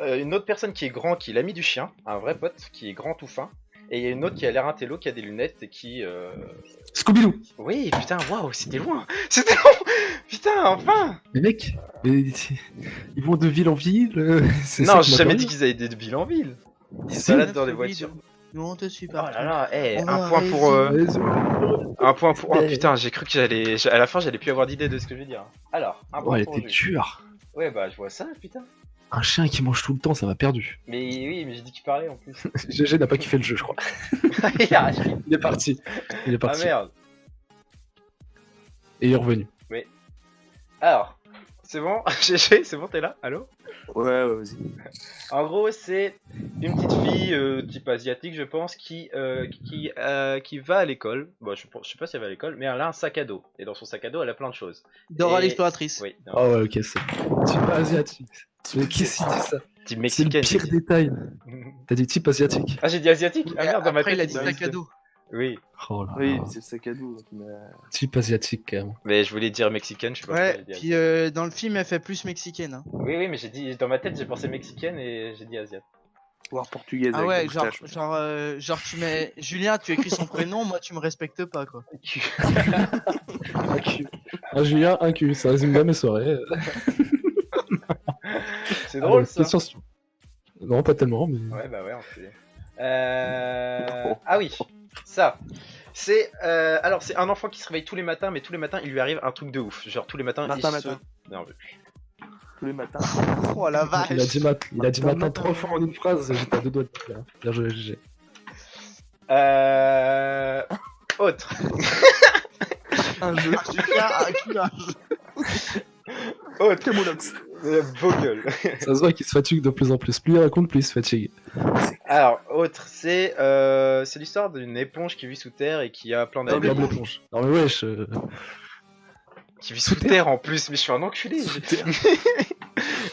Une autre personne qui est grand, qui est l'ami du chien, un vrai pote, qui est grand tout fin. Et il y a une autre qui a l'air intello, qui a des lunettes et qui... Scooby-Doo. Oui, putain, waouh, c'était loin. C'était long. Putain, enfin. Mais mec, ils vont de ville en ville. Non, j'ai jamais dit qu'ils allaient de ville en ville. Ils se baladent dans des Scooby-Doo. voitures. Nous on te suit Oh partout. là là, hey, On un va point pour... un point pour... Oh Ouais. putain, j'ai cru que à la fin, j'allais plus avoir d'idée de ce que je vais dire. Alors, un Oh, point elle pour était Jules. dure. Ouais, bah, je vois ça, putain. Un chien qui mange tout le temps, ça m'a perdu. Mais oui, mais j'ai dit qu'il parlait en plus. GG n'a pas kiffé le jeu, je crois. Il a arraché. Il est parti. Il est Ah parti. merde. Et il est revenu. Alors, c'est bon GG, c'est bon, t'es là? Allô? Ouais, vas-y. En gros, c'est une petite fille type asiatique, je pense, qui va à l'école. Bon, je sais pas si elle va à l'école, mais elle a un sac à dos. Et dans son sac à dos, elle a plein de choses. Dora Et- l'exploratrice. Oui, non, Ah ouais, ok, c'est. Type asiatique. Mais qui s'y dit ça? type C'est le mexicaine. pire j'ai dit. détail. T'as dit type asiatique. Ah, j'ai dit asiatique? Ah merde, dans ma Après tête. il a dit bah, sac oui, à dos. Oui, Oh là Oui, là. c'est le sac à dos. Donc, Type asiatique, quand même. mais je voulais dire mexicaine, je sais pas pourquoi Ouais, j'ai dit puis asiatique. dans le film elle fait plus mexicaine. Hein. Oui, mais j'ai dit, dans ma tête, j'ai pensé mexicaine et j'ai dit asiate. voire portugaise. Ah avec ouais, la genre, moustache. genre tu mets Julien, tu écris son prénom, moi tu me respectes pas quoi. Un cul. Un Julien, un cul. Ça résume bien mes soirées. C'est drôle Allez, ça. question suivante. Non, pas tellement, mais. Ouais, bah ouais, enculé. Ah oui, ça. C'est alors c'est un enfant qui se réveille tous les matins, mais tous les matins il lui arrive un truc de ouf. Genre tous les matins Martin il se... Matin. Non, mais- Tous les matins. Oh la vache. Il a dit, il a dit Matin, matin 3 fois en une phrase, j'étais à 2 doigts de dire. Bien joué, GG. Autre. Un jeu. Julien, un cul, un jeu. Autre. Camoulox. Beau gueule. Ça se voit qu'il se fatigue de plus en plus. Plus il raconte, plus il se fatigue. Alors, autre, c'est l'histoire d'une éponge qui vit sous terre et qui a plein Comme d'amis. l'éponge. Non mais wesh. Qui vit sous terre en plus, mais je suis un enculé.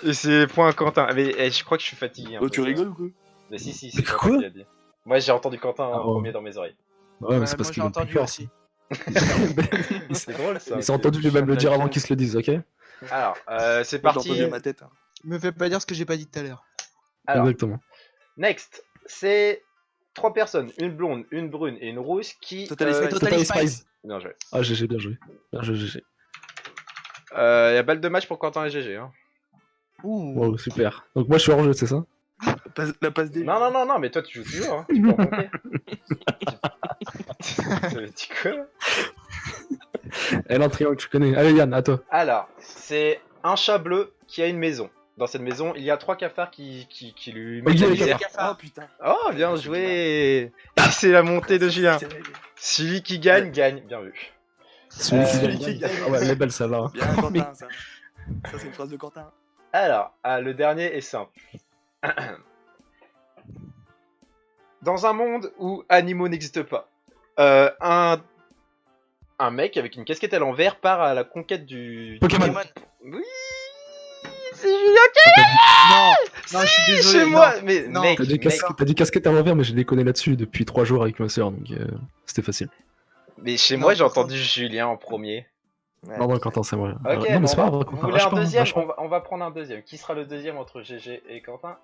Et c'est point Quentin. Mais je crois que je suis fatigué. un Oh, peu, tu ça. rigoles ou quoi? Mais si, Mais c'est Quentin quoi qui l'a dit. Moi j'ai entendu Quentin en Ah, oh. premier dans mes oreilles. Ouais, mais c'est Ouais, parce moi, qu'il j'ai est plus entendu fort. aussi. C'est drôle ça. Il s'est entendu lui-même le dire avant qu'il se le dise, ok? Alors, c'est Moi, j'ai parti. entendu ma tête. Hein. Me fais pas dire ce que j'ai pas dit tout à l'heure. Alors, Exactement. next, c'est 3 personnes, une blonde, une brune et une rousse qui. Totally Spice. Totally Spice. Bien joué. Ah, GG, bien joué. Bien joué, GG. Y a balle de match pour Quentin et GG. Hein. Ouh. Wow, super. Donc moi je suis hors jeu, c'est ça? La passe des. Non, mais toi tu joues toujours. Hein. Tu peux en compter. Ça veut dire quoi? Elle en triangle, tu connais. Allez Yann, à toi. Alors, c'est un chat bleu qui a une maison. Dans cette maison, il y a 3 cafards qui lui mettent Ok, la les misère. Oh putain. Oh, bien joué. Et c'est la montée de Julien. Celui qui gagne, gagne. Bien vu. Celui qui gagne. Ah ouais, elle est belle celle-là. hein. Bien Quentin, ça. Ça, c'est une phrase de Quentin. Alors, le dernier est simple. Dans un monde où animaux n'existent pas, un mec avec une casquette à l'envers part à la conquête du... Pokémon. Oui, c'est Julien Non, non, je suis désolé. chez non. moi. Mais non. mec, T'as dit casquette à l'envers, mais j'ai déconné là-dessus depuis 3 jours avec ma soeur, donc c'était facile. mais chez Non, moi j'ai par entendu Julien en premier. Ouais. Non, non, Quentin, c'est moi. Ok, non, mais c'est pas bon, grave, vous Quentin. voulez lâche un pas, deuxième? lâche pas. On va prendre un deuxième. Qui sera le deuxième entre GG et Quentin?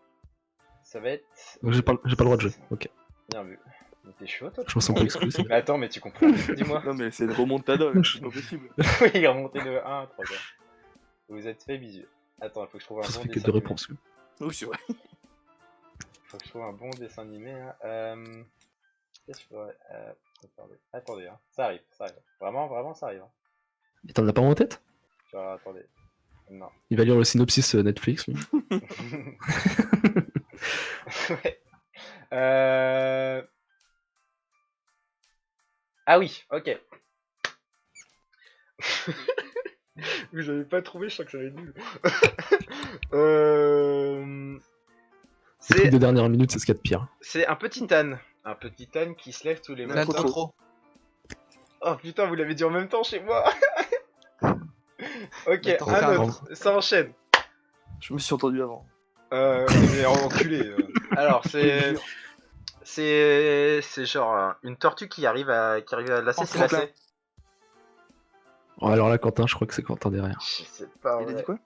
Ça va être... J'ai pas le droit de jouer. Ok. Bien vu. Mais t'es chaud toi? Je me sens pas exclu. c'est Mais attends, mais tu comprends, dis-moi. Non, mais c'est une remontada, c'est pas possible. Oui, il est remonté de 1 à 3 gars. Vous êtes fait bisous. Attends, il faut que je trouve un Ça bon fait que dessin deux animé. réponses. Oui, c'est vrai. Faut que je trouve un bon dessin animé là. Qu'est-ce que je pourrais... attendez, hein. Ça arrive. Vraiment, ça arrive. Hein. Et t'en as pas en tête? Genre, attendez. Non. Il va lire le synopsis Netflix, lui. Ouais. Ah oui, ok. Vous avez pas trouvé, je crois que ça va être nul. Les trucs C'est de dernière minute, c'est ce qu'il y a de pire. c'est un petit âne. Un petit âne qui se lève tous les Là, matins. trop trop. Oh putain, vous l'avez dit en même temps chez moi. Ok, Attends, un carrément. autre. Ça enchaîne. Je me suis entendu avant. Mais enculé. Alors, c'est genre une tortue qui arrive à lasser ses Franklin. lacets. Bon, alors là, Quentin, je crois que c'est Quentin derrière. Je sais pas. Il a ouais. dit quoi?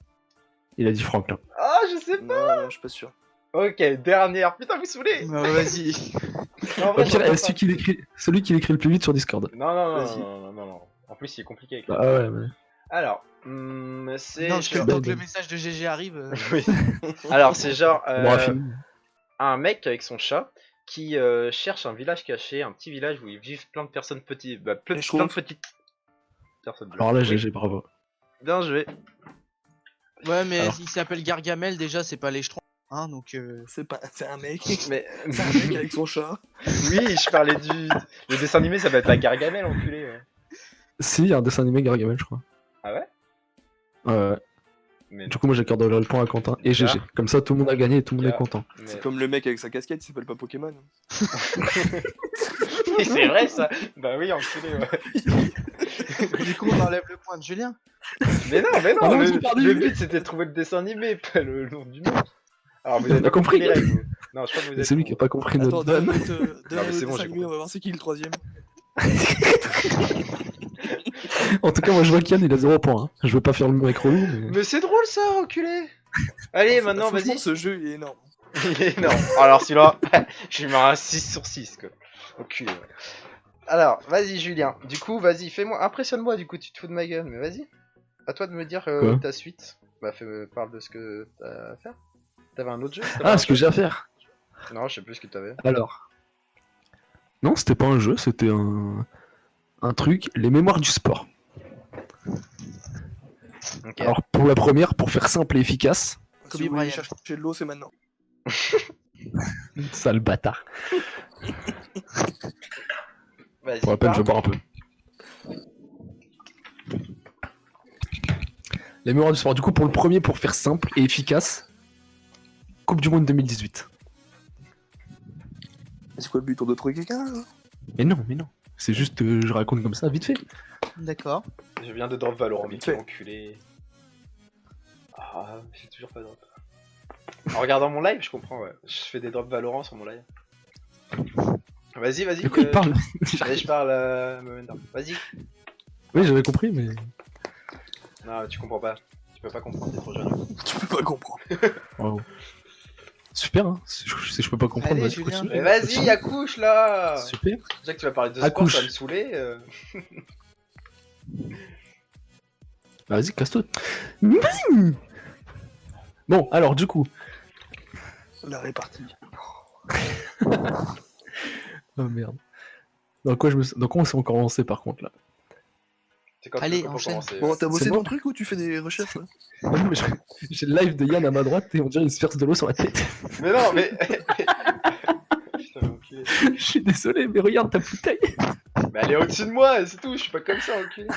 Il a dit Franklin. Ah, je sais pas. Non, je suis pas sûr. Ok, dernière. Putain, vous saoulez. Bah, vas-y. Non, en Au vrai, pire, j'en peux celui qui l'écrit le plus vite sur Discord. pas. Non, Vas-y. non. En plus, il est compliqué avec Ah ouais, mais... Alors, c'est. Non, genre- donc le message de GG arrive. Oui. Alors, c'est genre Bon, fini. un mec avec son chat qui cherche un village caché, un petit village où ils vivent plein de personnes petites. Bah, plein Les de Schtroumpfs. petites personnes. Alors là, Oui. GG, bravo. Bien joué. Ouais, mais Alors. il s'appelle Gargamel, déjà, c'est pas les Schtroumpfs. Hein, donc. C'est un mec. Mais C'est un mec avec son chat. oui, je parlais du. Le dessin animé, ça va être la Gargamel, enculé. Ouais. Si, il y a un dessin animé Gargamel, je crois. Ah ouais Ouais. Mais Du coup, moi, j'accorde le point à Quentin et GG. Comme ça, tout le monde a gagné et tout le monde Ah. est content. mais- C'est comme le mec avec sa casquette, il s'appelle pas Pokémon. Oui, c'est vrai ça. Bah oui, enculé. Ouais. Du coup, on enlève le point de Julien. Mais non, Ah non, le, j'ai perdu. le but c'était de trouver le dessin animé, pas le nom du mec. Alors vous On avez a pas compris compris. les règles, vous. Non, je crois que vous C'est êtes. celui qui a pas compris notre Attends, donne vanne. Non, mais c'est bon, j'ai on va voir c'est qui le troisième. En tout cas, moi, je vois qu'Yann, il a 0 points. Hein. Je veux pas faire le mec relou, mais... Mais c'est drôle ça, enculé. Allez, maintenant Franchement, vas-y. ce jeu il est énorme. Il est énorme. Alors celui-là, je lui mets un 6 sur 6 quoi. Enculé. Ouais. Alors, vas-y Julien. Du coup, vas-y, fais-moi, impressionne-moi. Du coup, tu te fous de ma gueule, mais vas-y. À toi de me dire Quoi ta suite. Bah, parle de ce que t'as à faire. T'avais un autre jeu Ah, ce que j'ai à faire. Non, je sais plus ce que t'avais. Alors. Non, c'était pas un jeu, c'était un truc, les mémoires du sport. Ok. Alors, pour la première, pour faire simple et efficace, Kobe Si vous voulez Bryant. chercher de l'eau, c'est maintenant. sale bâtard. Vas-y. Pour la peine, je vais parle. boire un peu. Les mémoires du sport. Du coup, pour le premier, pour faire simple et efficace, Coupe du Monde 2018. C'est quoi le but? On doit trouver quelqu'un là? Mais non. C'est juste, je raconte comme ça, vite fait. D'accord. Je viens de drop Valorant, mais Vite quel fait. enculé. Ah, j'ai toujours pas de drop. En regardant mon live, je comprends, ouais. Je fais des drops Valorant sur mon live. Vas-y. De quoi il parle Allez, je parle Momentum. Vas-y. Oui, j'avais compris, mais... Non, tu comprends pas. Tu peux pas comprendre, t'es trop jeune. Tu peux pas comprendre. Wow. Super, hein. Si je peux pas comprendre, Allez, vas-y, Julien. continue. Mais vas-y, accouche là. Super. Déjà que tu vas parler de sport, Accouche. ça va me saouler. Bah, vas-y, casse-toi. Bon, alors, du coup... La répartie. Oh merde. Dans quoi on s'est encore lancé par contre là? C'est quand Allez, tu veux enchaîne. commencer. Bon, t'as bossé C'est ton bon. truc ou tu fais des recherches là? Ah non, mais j'ai le live de Yann à ma droite et on dirait une sphère de l'eau sur la tête. Mais non, mais. Putain, enculé. Je suis désolé, mais regarde ta bouteille. Mais elle est au-dessus de moi, c'est tout, je suis pas comme ça, enculé.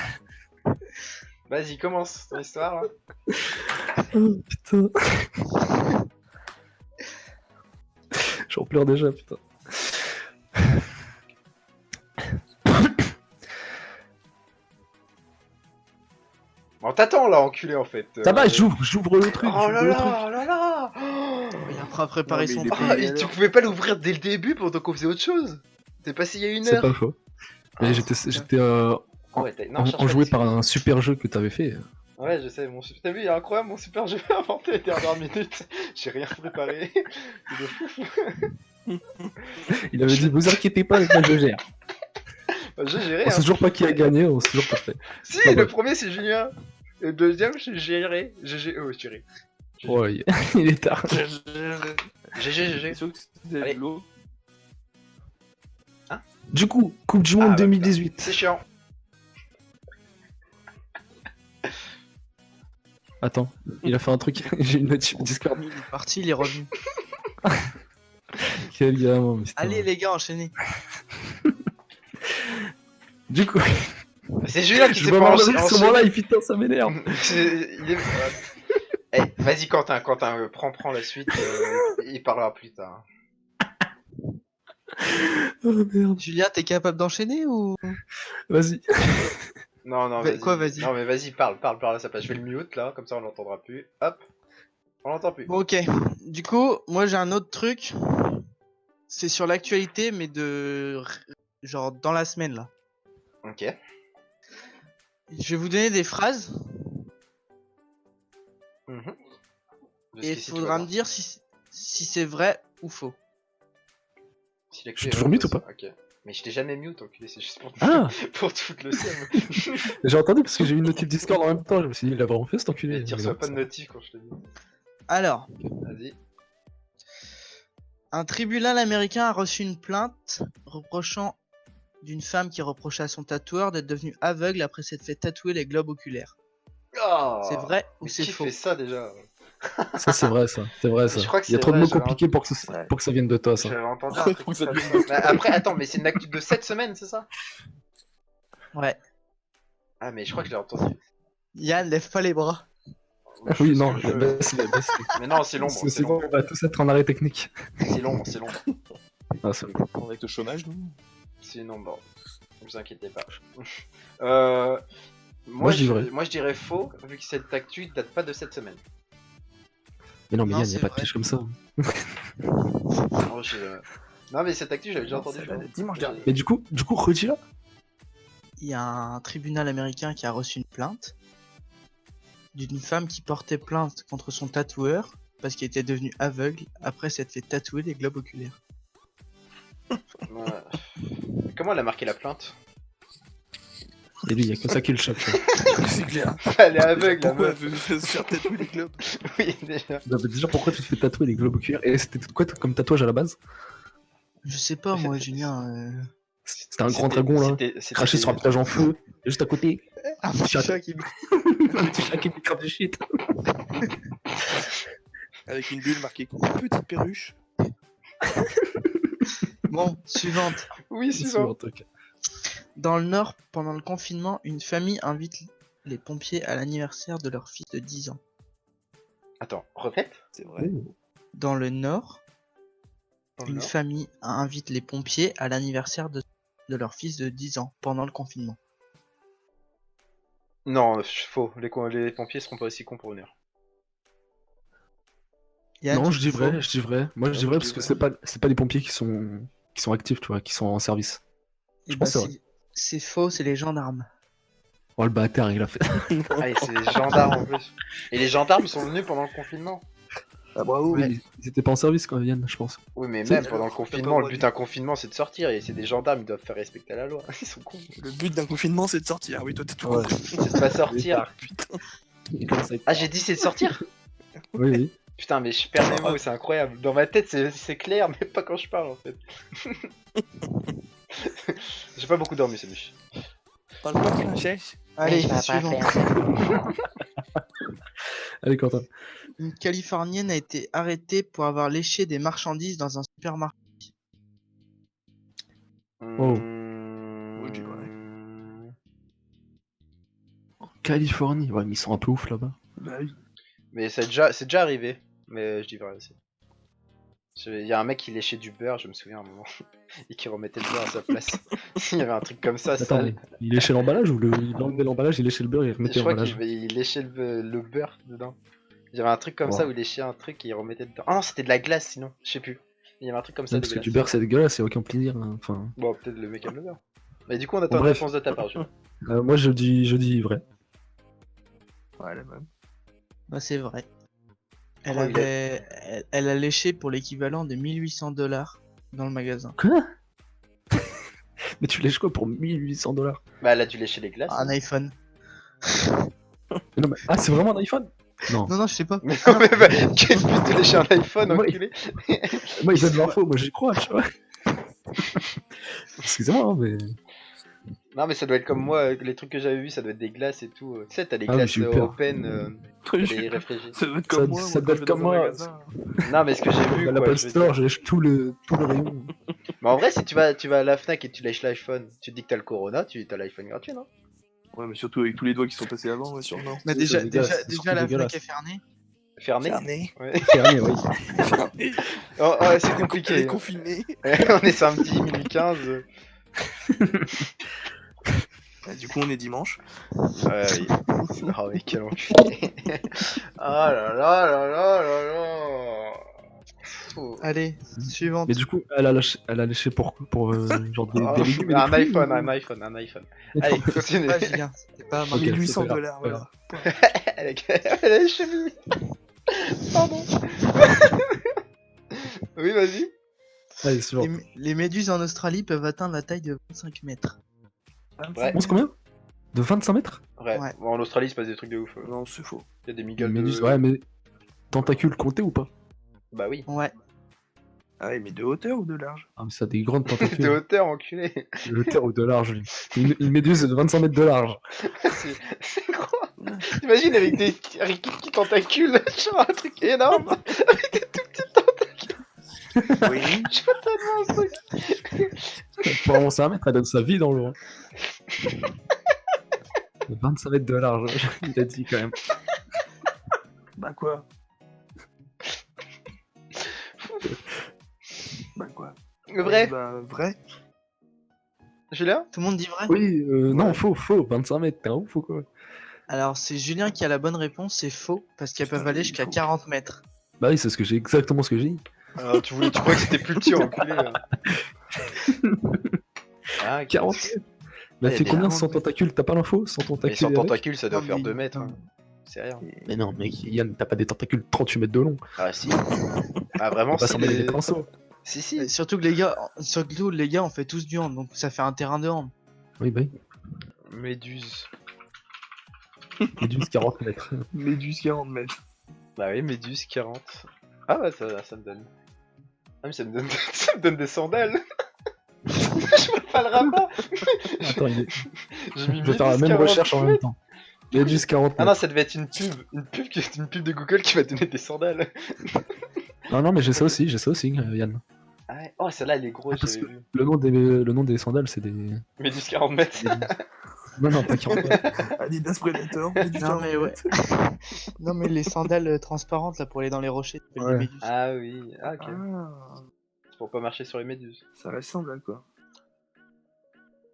Vas-y, commence ton histoire là. Oh putain. J'en pleure déjà, putain. Bon, t'attends là, enculé en fait. Ça va, j'ouvre le truc. Oh j'ouvre là le là, truc. oh là là. Il a pas préparé Non, mais son il est truc. payé. Ah, et tu pouvais pas l'ouvrir dès le début pendant qu'on faisait autre chose. T'es passé il y a une C'est heure. pas faux. Mais j'étais Ouais, non, cherche pas enjoué d'excuses. par un super jeu que t'avais fait. Ouais, je sais, t'as vu, il est incroyable mon super jeu inventé les dernières minutes. J'ai rien préparé. C'est de fou. Il avait dit, vous inquiétez pas, moi je gère. J'ai géré. On Hein. sait toujours pas qui a gagné, on sait toujours pas fait. Si, Ah, le ouais. premier c'est Julien. Et le deuxième, j'ai géré. GG, oh, j'ai géré. Ouais, il est tard. GG. C'est sûr que c'était Allez. de l'eau. Du coup, Coupe du Monde Ah, bah, 2018. C'est chiant. Attends, il a fait un truc, j'ai une notif Discord. Il est parti, il est revenu. Quel gamin, mais Allez les gars, enchaînez. Du coup, C'est Julien qui je s'est vois pas voir le enchaîné. mec sur mon live, putain, ça m'énerve. Il est... Eh, Vas-y Quentin, prends la suite, il parlera plus tard. Oh merde. Julien, t'es capable d'enchaîner ou Vas-y. Non, Va- quoi, vas-y. Non mais vas-y, parle à sa place. Je vais le mute là, comme ça on l'entendra plus. Hop, on l'entend plus. Bon, ok. Du coup, moi j'ai un autre truc. C'est sur l'actualité, mais genre dans la semaine là. Ok. Je vais vous donner des phrases Mhm. et il faudra me dire si c'est vrai ou faux. Si Je suis toujours mute ou pas? Ok. Mais je t'ai jamais mute, enculé, c'est juste pour, Ah pour te foutre le seum. J'ai entendu parce que j'ai eu une notif Discord en même temps, je me suis dit, il a vraiment fait cet enculé. Et tu reçois pas de notif quand je te dis. Alors, Vas-y. un tribunal américain a reçu une plainte reprochant d'une femme qui reprochait à son tatoueur d'être devenue aveugle après s'être fait tatouer les globes oculaires. Oh, C'est vrai ou mais c'est qui faux? fait ça déjà? Ça, c'est vrai, ça. C'est vrai, ça. Je crois que Il y a c'est trop de vrai, mots j'avais compliqués pour que ça vienne de toi, ça. J'avais entendu Ouais, un truc faut que ça comme devienne ça. Mais après, attends, mais c'est une actu de cette semaine, c'est ça? Ouais. Ah, mais je crois que je l'ai entendu. Yann, lève pas les bras. Ah Je oui, fais ce non, que je veux. baisse-les. Mais non, c'est l'ombre, Parce que c'est sinon, l'ombre. on va tous être en arrêt technique. C'est l'ombre, c'est l'ombre. Ah, c'est bon. Avec le chômage, nous. C'est une ombre. Ne vous inquiétez pas. Moi, je dis vrai. Moi, je dirais faux, vu que cette actu date pas de cette semaine. Mais non, mais Non, Yann, y a c'est pas de vrai. piège comme ça. Non, non, mais cette actu, j'avais déjà entendu. je crois. Dimanche dernier. Mais du coup, redis là. Il y a un tribunal américain qui a reçu une plainte d'une femme qui portait plainte contre son tatoueur parce qu'il était devenu aveugle après s'être fait tatouer les globes oculaires. Ouais. Comment elle a marqué la plainte? Et lui, y a que ça qui le choque. tu vois. C'est clair. Elle est aveugle, la Pourquoi elle meuf. veut se faire tatouer les globes? Oui, déjà. Non, mais déjà, pourquoi tu te fais tatouer les globes oculaires? Et c'était quoi comme tatouage à la base? Je sais pas moi, Julien. C'était un grand dragon là, craché sur un village en feu, et juste à côté, Un petit chat. chat qui... un petit chat qui lui crape du shit. Avec une bulle marquée petite perruche. Bon, suivante. Oui, suivant. Ok. Dans le Nord, pendant le confinement, une famille invite les pompiers à l'anniversaire de leur fils de 10 ans. Attends, répète. C'est vrai. Dans le Nord, Dans le une Nord. famille invite les pompiers à l'anniversaire de leur fils de 10 ans pendant le confinement. Non, faux. Les pompiers seront pas aussi cons pour venir. Yann, Non, tu je dis dis vrai, faux? je dis vrai. Moi, je dis vrai parce que c'est pas les pompiers qui sont actifs, tu vois, qui sont en service. Eh Je ben, pense que c'est vrai. c'est faux, c'est les gendarmes. Oh le bâtard, il a fait. Ah, et c'est les gendarmes en plus. Et les gendarmes sont venus pendant le confinement. Ah bravo. Oui, ils étaient pas en service quand ils viennent, je pense. Oui, mais C'est- même pendant le confinement, pas le but d'un confinement c'est de sortir et c'est des gendarmes, ils doivent faire respecter la loi. Ils sont cons. Le but d'un confinement, c'est de sortir. Oui, toi, t'as tout Ouais. compris. C'est de pas sortir. Putain. Il commence à être- Ah, j'ai dit c'est de sortir. Oui, oui. Putain, mais je perds mes mots, c'est incroyable. Dans ma tête, c'est clair, mais pas quand je parle en fait. J'ai pas beaucoup dormi, c'est moche. Parle pas princesse. Allez, je vais pas suivant. Allez, Quentin. Une Californienne a été arrêtée pour avoir léché des marchandises dans un supermarché. Oh. Mmh... je dis vrai. Californie, ouais, mais ils sont un peu ouf là-bas. Bah oui. Mais c'est déjà arrivé, mais je dis vrai aussi. Il y a un mec qui léchait du beurre, je me souviens à un moment, et qui remettait le beurre à sa place. Il y avait un truc comme ça, Attends, sale. mais il léchait l'emballage ou il enlevait l'emballage, il léchait le beurre et il remettait Je crois l'emballage? qu'il léchait le beurre dedans. Il y avait un truc comme Wow. ça où il léchait un truc et il remettait dedans. Ah non, c'était de la glace sinon, je sais plus. Il y avait un truc comme ça. Non, parce que dégueulasse. du beurre c'est dégueulasse, c'est aucun plaisir. Hein. Enfin, Bon, peut-être le mec aime le beurre. Mais du coup, on attend Bon, une bref. réponse de ta part, Julien. moi je dis vrai. Ouais, la même. Bah, c'est vrai. Oh, il Elle a léché pour l'équivalent de 1800 $. Dans le magasin. Quoi? Mais tu lèches quoi pour 1800 $? Bah, elle a dû lécher les glaces. Un iPhone. Non, mais... Ah, c'est vraiment un iPhone? Non. Non, je sais pas. Mais non, mais bah, quel but de lécher un iPhone, Ouais. enculé. Moi, ils donnent l'info, moi j'y crois, tu vois. Excusez-moi, hein, mais. Non, mais ça doit être comme moi, les trucs que j'avais vus, ça doit être des glaces et tout. Tu sais, t'as les Ah oui, glaces j'ai eu peur. open, les réfrigérés. Ça doit être comme moi. ça quand doit je être vais comme dans un moi. magasin. Non, mais ce que j'ai vu, À quoi, l'Apple je veux Store, dire. je lèche tout le rayon. Mais en vrai, si tu vas à la Fnac et tu lèches l'iPhone, tu te dis que t'as le Corona, t'as l'iPhone gratuit, non? Ouais, mais surtout avec tous les doigts qui sont passés avant, ouais, sûrement. Bah, C'est déjà dégueulasse, c'est la surtout Fnac dégueulasse. est fermée. Ferné. Ferné. Ouais. Ferné, oui. Ferné. Oh, ouais, c'est On est compliqué. confiné. On est samedi, minuit 15. Du coup, on est dimanche. Ouais, oui. Oh, mais quel enculé. Ah là là là là là là. Fou. Allez, suivante. Mais du coup, elle a léché pour genre des Oh, légumes et un des fruits, iPhone, ou- un iPhone, un iPhone. Allez, continue. Ouais, Julien, c'était pas Ok, marqué. c'est 1800 pas grave, $, pas voilà. Elle a les chevilles. Pardon. Oui, vas-y. Allez, c'est bon. Les méduses en Australie peuvent atteindre la taille de 25 mètres. Ouais. On se combien? De 25 mètres? Ouais. Ouais. Bon, en Australie, il se passe des trucs de ouf. Non, c'est faux. Il y a des Une migales méduse, de... ouais, mais tentacules comptés ou pas? Bah oui. Ouais. Ah ouais, mais de hauteur ou de large? Ah, mais ça a des grandes De tentacules. hauteur, enculé. De hauteur ou de large, lui. Une méduse de 25 mètres de large. C'est quoi? T'imagines avec des petits tentacules, genre un truc énorme. Avec des tout petits tentacules. Oui. Je vois tellement un truc. Pour avancer un mètre, elle donne sa vie dans l'eau. Hein. 25 mètres de large, il a dit quand même. Bah quoi? Bah quoi? Vrai, Bah vrai. Julien? Tout le monde dit vrai? Oui, non, faux, 25 mètres, t'es un ouf ou quoi? Alors, c'est Julien qui a la bonne réponse, c'est faux, parce qu'elles Putain, peuvent aller il jusqu'à faut. 40 mètres. Bah oui, c'est exactement ce que j'ai dit. Alors, tu crois que c'était plus petit, enculé. Là. Ah, ok. 40 mètres. Mais Ouais, elle fait des combien 40 sans tentacules? T'as pas l'info? Sans Mais tentacules sans et avec tentacules, ça doit Non, faire mais- 2 mètres. non. Hein. C'est rien. Mais non, mec, Yann, t'as pas des tentacules 38 mètres de long. Ah, si. Ah, vraiment, On va c'est s'en mêler des des... pinceaux. Si, Et si. surtout les gars, on fait tous du hand, donc ça fait un terrain de hand. Oui, bah oui. Méduse. Méduse 40 mètres. Méduse 40 mètres. Bah oui, Méduse 40. Ah ouais, ça me donne. Ah mais ça me donne, ça me donne des sandales. Je vois pas le rapport. Attends, J'ai mis je vais faire la Méduse même 40 recherche en même mètres. temps. Méduse 40 Ah non, mètres. ça devait être une pub de Google qui va te donner des sandales. Non, non, mais j'ai ça aussi, Yann. Ah ouais. Oh, celle-là, elle est grosse, Parce j'avais que vu. le nom des sandales, c'est des. Méduse 40 mètres. Non, non, pas 40 mètres. Adidas Predator. Méduse Non, 40 mais ouais. mètres. Non, mais les sandales transparentes là pour aller dans les rochers, ça s'appelle Ouais. des méduses. Ah oui, ah ok. Ah, C'est pour pas marcher sur les méduses. ça ressemble à quoi?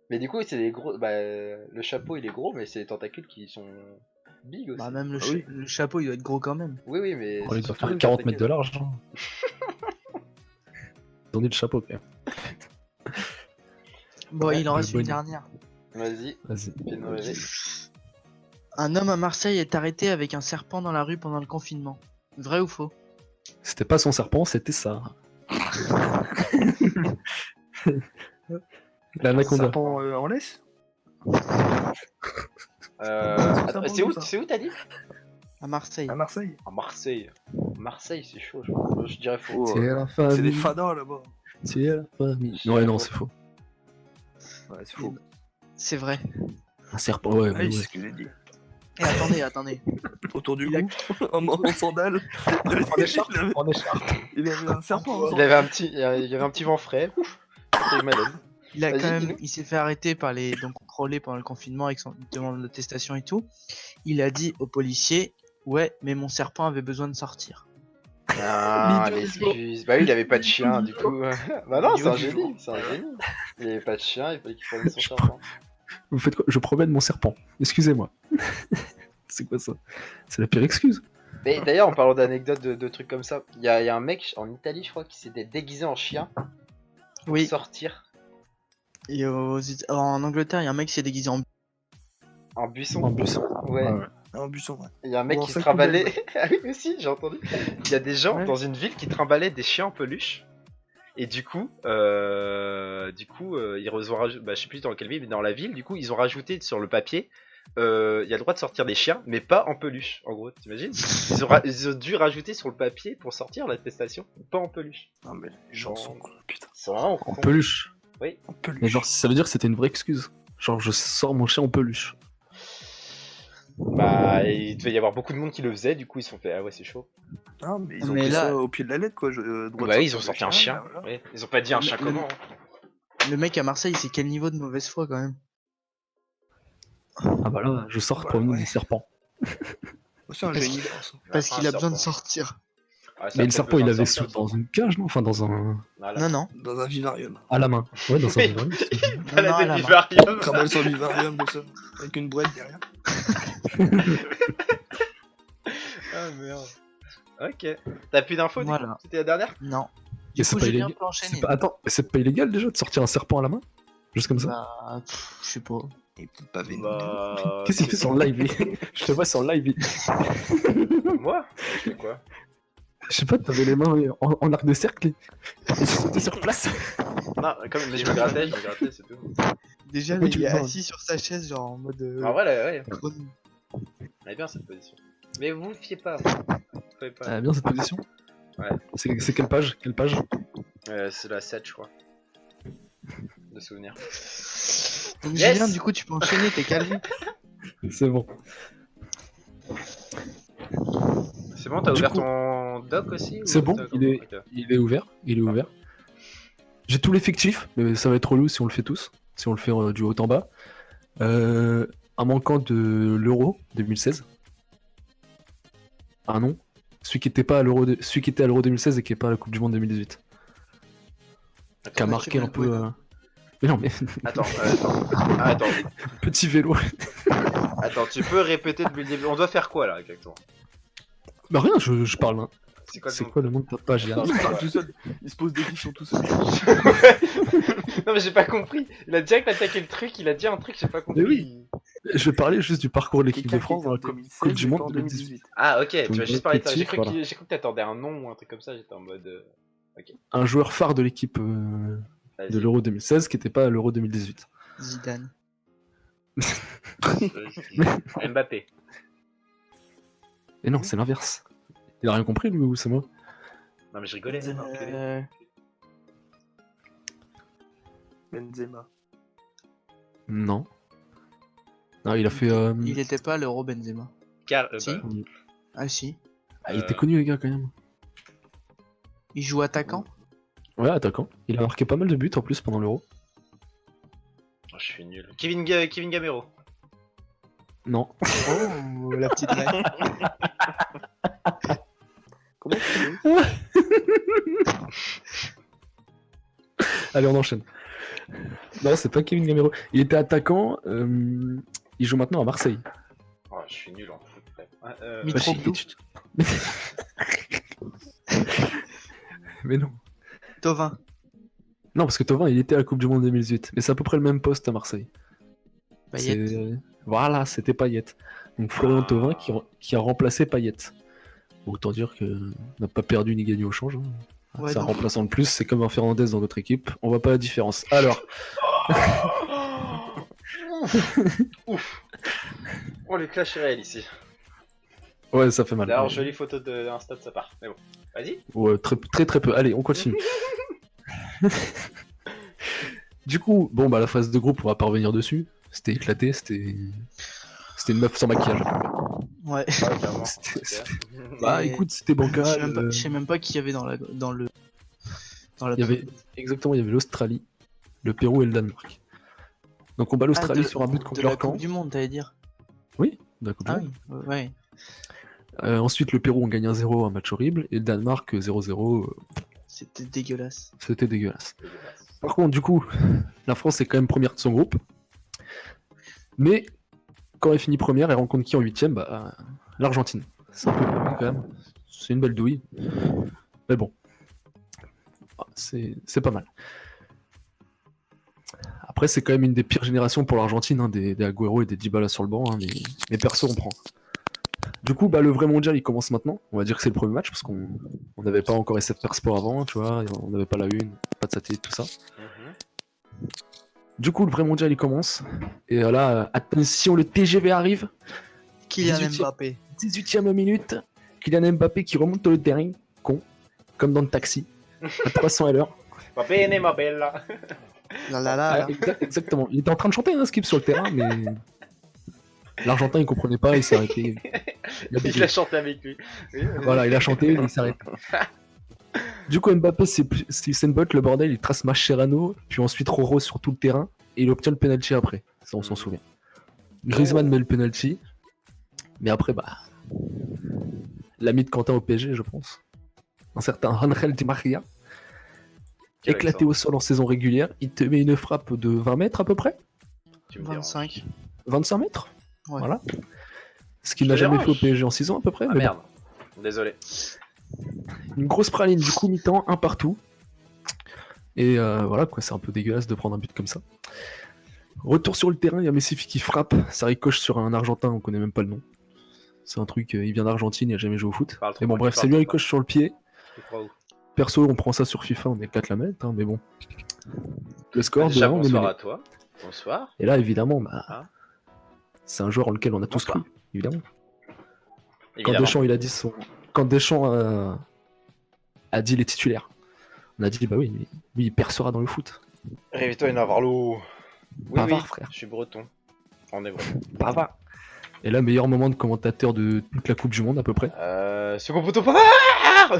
Mais du coup, c'est les gros. Bah, le chapeau il est gros, mais c'est les tentacules qui sont big aussi. Bah, même Ah oui. le chapeau il doit être gros quand même. Oui, oui, mais. On les c'est doit surtout faire les 40 mètres de tentacules. large. Hein. Donnez le chapeau, quand même. Bon, Ouais, il en le reste une bonnet. dernière. Vas-y, Vas-y. fais-nous rêver. Un homme à Marseille est arrêté avec un serpent dans la rue pendant le confinement. Vrai ou faux? C'était pas son serpent, c'était ça. L'anaconda. Serpent en laisse? Attends, ça c'est où, ça. c'est où t'as dit? À Marseille. À Marseille? À Marseille. Marseille, c'est chaud, je crois. Je dirais faux. Oh, C'est la c'est des famille. fadas là-bas. C'est la famille. C'est Ouais, non, faux. c'est faux. Ouais, c'est faux. C'est vrai. Un serpent, ouais, Ah mais oui, c'est ouais. ce que j'ai dit. Et attendez. Autour du Il a- cou, en sandales. En écharpe. Il avait un serpent en Il sandales. avait un petit, il y avait un petit vent frais. Ouf. C'était malade. Il a Vas-y, quand même, dis-nous. il s'est fait arrêter par les donc contrôlés pendant le confinement avec son demande d'attestation et tout. Il a dit aux policiers, ouais, mais mon serpent avait besoin de sortir. Ah, l'excuse. Bah oui, il avait pas de chien, du coup. Bah non, c'est un L'idiot du génie, c'est un génie. Il avait pas de chien, il fallait qu'il prenne son Je serpent. Vous faites quoi? Je promène mon serpent. Excusez-moi. C'est quoi ça? C'est la pire excuse. Mais d'ailleurs, en parlant d'anecdotes de trucs comme ça, il y a un mec en Italie, je crois, qui s'était déguisé en chien pour Oui. sortir Et en Angleterre, il y a un mec qui s'est déguisé en buisson. En buisson. Ouais. Ouais, ouais. Un buisson, ouais. Il y a un mec Ou en qui se sac poubelle, trimballait. Ah oui, mais si, j'ai entendu. Il y a des gens Ouais. dans une ville qui trimballaient des chiens en peluche. Et du coup, ils bah, je sais plus dans quelle ville, mais dans la ville, du coup, ils ont rajouté sur le papier, il y a le droit de sortir des chiens, mais pas en peluche. En gros, t'imagines? Ils ont dû rajouter sur le papier pour sortir l'attestation, pas en peluche. Non, mais les gens sont cons, putain. C'est vraiment En con. peluche. En peluche. Mais genre, ça veut dire que c'était une vraie excuse. Genre, je sors mon chien en peluche. Bah, il devait y avoir beaucoup de monde qui le faisait, du coup, ils se sont fait, ah ouais, c'est chaud. Non, mais ils ont Mais pris là- ça au pied de la lettre, quoi. Droit de Bah, ils ont sortir sorti le un chien. voilà. Ouais. Ils ont pas dit un Le- chien le- comment. Le mec à Marseille, c'est quel niveau de mauvaise foi quand même? Ah bah là, je sors Ouais, promener ouais. mon serpent. C'est un génie. Parce Ah, qu'il a un besoin de serpent. sortir. Ah, ça Mais a le peut-être serpent, il besoin de avait sortir, dans une cage, non? Enfin, dans un. Voilà. Non, non. Dans un vivarium. À la main. Ouais, dans un Oui. vivarium. Pas Non, la à la main. vivarium. Trimballe son vivarium comme ça. Avec une boîte derrière. Ah merde. Ok. T'as plus d'infos du coup Voilà. C'était la dernière? Non. Mais Du c'est coup, pas j'ai bien illégal. pu enchaîner. Attends, mais c'est pas illégal déjà de sortir un serpent à la main? Juste comme ça? Bah, je sais pas. Et peut-être pas vénère. Bah. Qu'est-ce qu'il fait sur le live, lui? Je te vois sur le live. Moi? Je fais quoi? Je sais pas, t'avais les mains en arc de cercle et tu sautais sur place. Non, comme mais je me grattais, c'est tout. Déjà, Oui, là, tu il est le vois. assis sur sa chaise, genre en mode. En vrai, là, ouais. trône. Elle est bien cette position. Mais vous fiez pas. Vous faites pas. Ah, bien cette position. Ouais. C'est quelle page? Quelle page? C'est la 7, je crois. De souvenir. Donc, Yes. Julien, du coup, tu peux enchaîner, t'es calme. C'est bon. C'est bon, t'as Du ouvert coup- ton doc aussi ou C'est bon, t'as- il est, Ok. il est ouvert. Il est ouvert. J'ai tout l'effectif, mais ça va être relou si on le fait tous. Si on le fait du haut en bas. Un manquant de l'Euro 2016. Ah non. Celui qui était à l'Euro 2016 et qui est pas à la Coupe du Monde 2018. Qui a Attends, marqué un Mathieu peu. Mais non, mais attends. Attends, petit vélo. attends, tu peux répéter depuis le début. On doit faire quoi là exactement? Bah rien, je parle. Hein. C'est quoi le C'est nom? quoi le nom de ta page Yann? Attends, Il je parle vois. tout seul. Il se pose des questions tout seul. Non mais j'ai pas compris. Il a direct attaqué le truc, il a dit un truc, j'ai pas compris. Mais oui. Je vais parler juste du parcours de l'équipe de Quelqu'un qui France était dans en la Coupe 2016 du mais Monde pas en 2018. Ah ok, tu Donc, vas juste parler de ça. J'ai effectif, cru que t'attendais un nom ou un truc comme ça, j'étais en mode... Un joueur phare de l'équipe Vas-y. de l'Euro 2016 qui n'était pas à l'Euro 2018. Zidane. Mbappé. Et non, c'est l'inverse. Il a rien compris lui ou c'est moi? Non mais je rigolais. Euh, Benzema. Non. Non, il a fait. Il était pas à l'Euro Benzema. Si. Bah, Ah si. Ah, il était connu les gars quand même. Il joue attaquant. Ouais, attaquant. Il a marqué pas mal de buts en plus pendant l'Euro. oh, je suis nul. Kevin Gamero. Non. Oh, la petite reine. Comment tu fais? Allez, on enchaîne. Non, c'est pas Kevin Gamero. Il était attaquant. Il joue maintenant à Marseille. Oh, je suis nul en foot. Ouais, Mitroglou. Mais non. Tovin. Non, parce que Thauvin, il était à la Coupe du Monde 2018. Mais c'est à peu près le même poste à Marseille. Payet. Voilà, c'était Payet. Donc Florian Thauvin qui a remplacé Payet. Autant dire que n'a pas perdu ni gagné au change. Hein. Ouais, C'est un donc- remplaçant de plus, c'est comme un Fernandez dans notre équipe. On voit pas la différence. Alors, Ouf. Oh le clash est réel ici. ouais, ça fait mal. D'ailleurs, Mais- jolie photo d'Insta de sa part. Mais bon, vas-y. Ouais, très peu. Allez, on continue. Du coup, bon, bah la phase de groupe, on va pas revenir dessus. C'était éclaté, c'était une meuf sans maquillage. Ouais. Ouais, clairement. C'était- Ok. Bah Et- écoute, c'était Je bancal. sais même pas, je sais même pas qui y avait dans la Il y avait exactement, il y avait l'Australie, le Pérou et le Danemark. Donc on bat l'Australie sur un but contre de la leur camp. Coupe du Monde, t'allais dire. Oui, de la Coupe du Ah Monde. oui, ouais. Ensuite, le Pérou, on gagne 1-0, un match horrible, et le Danemark 0-0, C'était dégueulasse. c'était dégueulasse. Par contre, du coup, la France est quand même première de son groupe. Mais quand elle finit première, elle rencontre qui en huitième? Bah, l'Argentine. C'est un peu quand même. C'est une belle douille. Mais bon, c'est pas mal. Après, c'est quand même une des pires générations pour l'Argentine, hein, des Agüero et des Dybala sur le banc. Hein, mais perso, on prend. Du coup, bah, le vrai mondial, il commence maintenant. On va dire que c'est le premier match parce qu'on n'avait pas encore SFR Sport avant, tu vois. On n'avait pas la une, pas de satellite, tout ça. Mhm. Du coup, le vrai mondial, il commence. Et là, attention, le TGV arrive. Kylian 18e. Mbappé. 18e minute. Kylian Mbappé qui remonte le terrain, con, comme dans le taxi, à 300 à l'heure. Va bene, ma bella. Là. Exactement. Il était en train de chanter un skip sur le terrain, mais l'Argentin il comprenait pas, il s'est arrêté. Il a Il bégayé. a chanté avec lui. Oui, vas-y. Voilà, il a chanté, il s'est arrêté. Du coup, Mbappé, c'est Usain Bolt, le bordel, il trace Mascherano, puis ensuite Roro sur tout le terrain, et il obtient le penalty après. Ça, on s'en souvient. Griezmann met le penalty, mais après, bah, L'ami de Quentin au PSG, je pense. Un certain Angel Di Maria. Quel Éclaté accent. au sol en saison régulière, il te met une frappe de 20 mètres à peu près. Tu me déranges. 25. 25 mètres. Ouais. Voilà. Ce qu'il Je n'a te jamais fait au dérange. PSG en 6 ans à peu près. Ah mais merde. Désolé. bon. Une grosse praline du coup, mi-temps, un partout. Et voilà quoi, c'est un peu dégueulasse de prendre un but comme ça. Retour sur le terrain, il y a Messi qui frappe, ça ricoche sur un Argentin, on connaît même pas le nom. C'est un truc, il vient d'Argentine, il a jamais joué au foot. Parle trop Mais bon fort, bref, tu ça lui parles ricoche sur le pied. Tu crois où? Perso, on prend ça sur FIFA, on éclate la manette, hein, mais bon. Le score, Déjà, 2-1, on est bonsoir mené. à toi. Bonsoir. Et là, évidemment, bah, Ah. c'est un joueur en lequel on a tous Bonsoir. cru, évidemment. Quand Évidemment. Deschamps, il a dit son... Quand Deschamps a dit les titulaires, on a dit, bah oui, lui, il percera dans le foot. Réveille-toi et Navarro. Oui, Bavard, oui, frère. je suis breton. On est breton. Bavard. Et là, meilleur moment de commentateur de toute la Coupe du Monde, à peu près. Second poteau Pavard.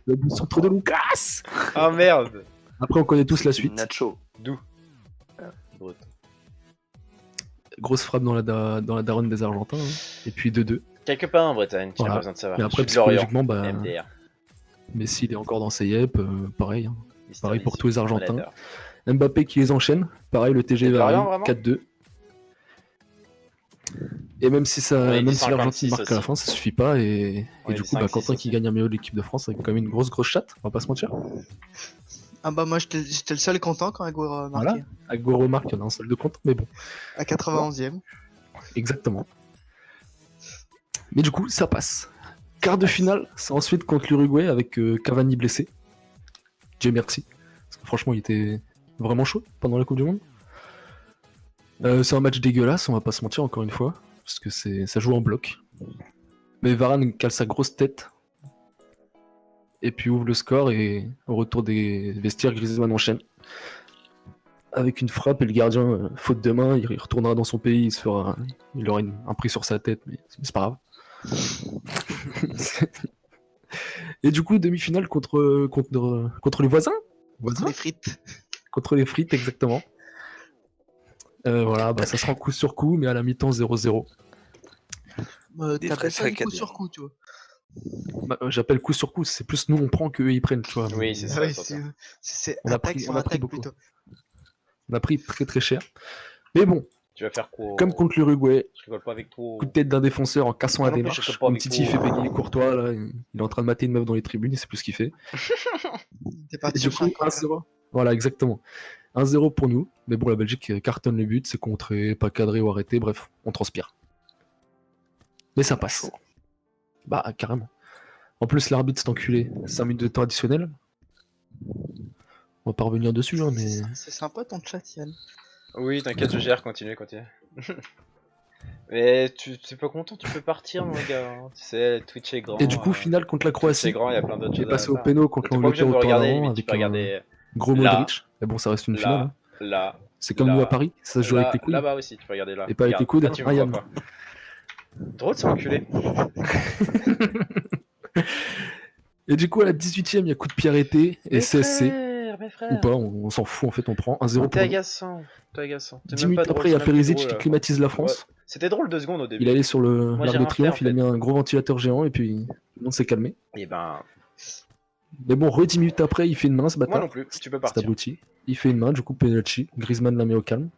Le centre de Lucas. Ah merde. Après, on connaît tous la suite. Nacho. D'où? Breton. Grosse frappe dans la daronne des Argentins. Hein. Et puis 2-2. Quelque part en Bretagne, tu n'as Voilà. pas besoin de savoir. Mais après, Je suis de Lorient. psychologiquement, bah, MDR. Messi, il est encore dans ses yep. Pareil. Hein. Mister Pareil pour Messi, tous les Argentins. on l'adore. Mbappé qui les enchaîne. Pareil, le TG Et de va Lorient, arriver, vraiment 4-2. Et même si, On est même si 56 l'Argentine marque à la aussi. fin, ça suffit pas. Et On est du des coup, bah, 5-6 Quentin aussi. qui gagne un maillot de l'équipe de France avec quand même une grosse chatte, on va pas se mentir. Ah bah moi j'étais le seul content quand Agüero a marqué. Voilà. Agüero marque, il y en a un seul de compte, mais bon, À 91ème. exactement. Mais du coup, ça passe. Quart de finale, c'est ensuite contre l'Uruguay avec Cavani blessé. Dieu merci. Parce que franchement, il était vraiment chaud pendant la Coupe du Monde. C'est un match dégueulasse, on va pas se mentir encore une fois, parce que ça joue en bloc. Mais Varane cale sa grosse tête. Et puis ouvre le score et au retour des vestiaires, Griezmann enchaîne. Avec une frappe et le gardien, faute de main, il retournera dans son pays, il aura un prix sur sa tête, mais c'est pas grave. Et du coup, demi-finale contre les voisins, Les frites. contre les frites, exactement. Voilà, bah, ça sera coup sur coup, mais à la mi-temps 0-0. Des T'appelles ça vrais du coup fracadets. sur coup, tu vois. Bah, j'appelle coup sur coup, c'est plus nous on prend qu'eux ils prennent, tu vois. Oui, c'est ça. Ouais, surtout. c'est On a attaque pris- sur on a pris attaque beaucoup. plutôt. On a pris très très cher. Mais bon, Tu vas faire quoi? comme contre l'Uruguay, Je rigole pas avec toi. coup de tête d'un défenseur en cassant Moi la non plus, je démarche. rigole pas avec Titi toi. fait bégayer Courtois, là, il est en train de mater une meuf dans les tribunes, il sait plus ce qu'il fait. T'es Et parti du sur coup, 5 1-0. Voilà, exactement. 1-0 pour nous. Mais bon, la Belgique cartonne les buts, c'est contré, pas cadré ou arrêté, bref, on transpire. Mais ça passe. Bah, carrément. En plus, l'arbitre s'est enculé. 5 minutes de temps additionnel. On va pas revenir dessus, hein, mais. C'est sympa ton chat, Yann. Oui, t'inquiète, je gère, continue. Mais tu t'es pas content, tu peux partir, mon gars. Hein. Tu sais, Twitch est grand. Et du coup, finale contre la C'est Croatie. grand, il y a plein d'autres J'ai choses. passé à au faire. péno contre T'es pas obligé l'Angleterre de me au regarder, tournament limite, tu avec peux un regarder gros là, Modric. Mais bon, ça reste une finale. là, Hein. là. C'est comme là, nous à Paris, ça se joue avec les couilles. Là-bas aussi, tu peux regarder là. Et pas avec les Regarde, coudes, là, tu me ah, vois Yann. pas. Drôle de s'enculer. Et du coup, à la 18ème, il y a coup de pied arrêté et CSC. Mes Ou frères. pas, on s'en fout en fait, on prend 1-0 T'es pour nous. agaçant. T'es agaçant. T'es 10 même minutes pas drôle, après, il y a c'est même plus Perisic drôle, qui là. climatise la France. C'était drôle 2 secondes au début. Il allait sur Moi, l'Arc j'ai de rien Triomphe, fait, il a en mis fait. un gros ventilateur géant et puis tout le monde s'est calmé. Et ben, Mais bon, 10 minutes après, il fait une main, ce moi bâtard. non plus, tu peux C'est partir. abruti. Il fait une main, du coup, penalty. Griezmann la met au calme.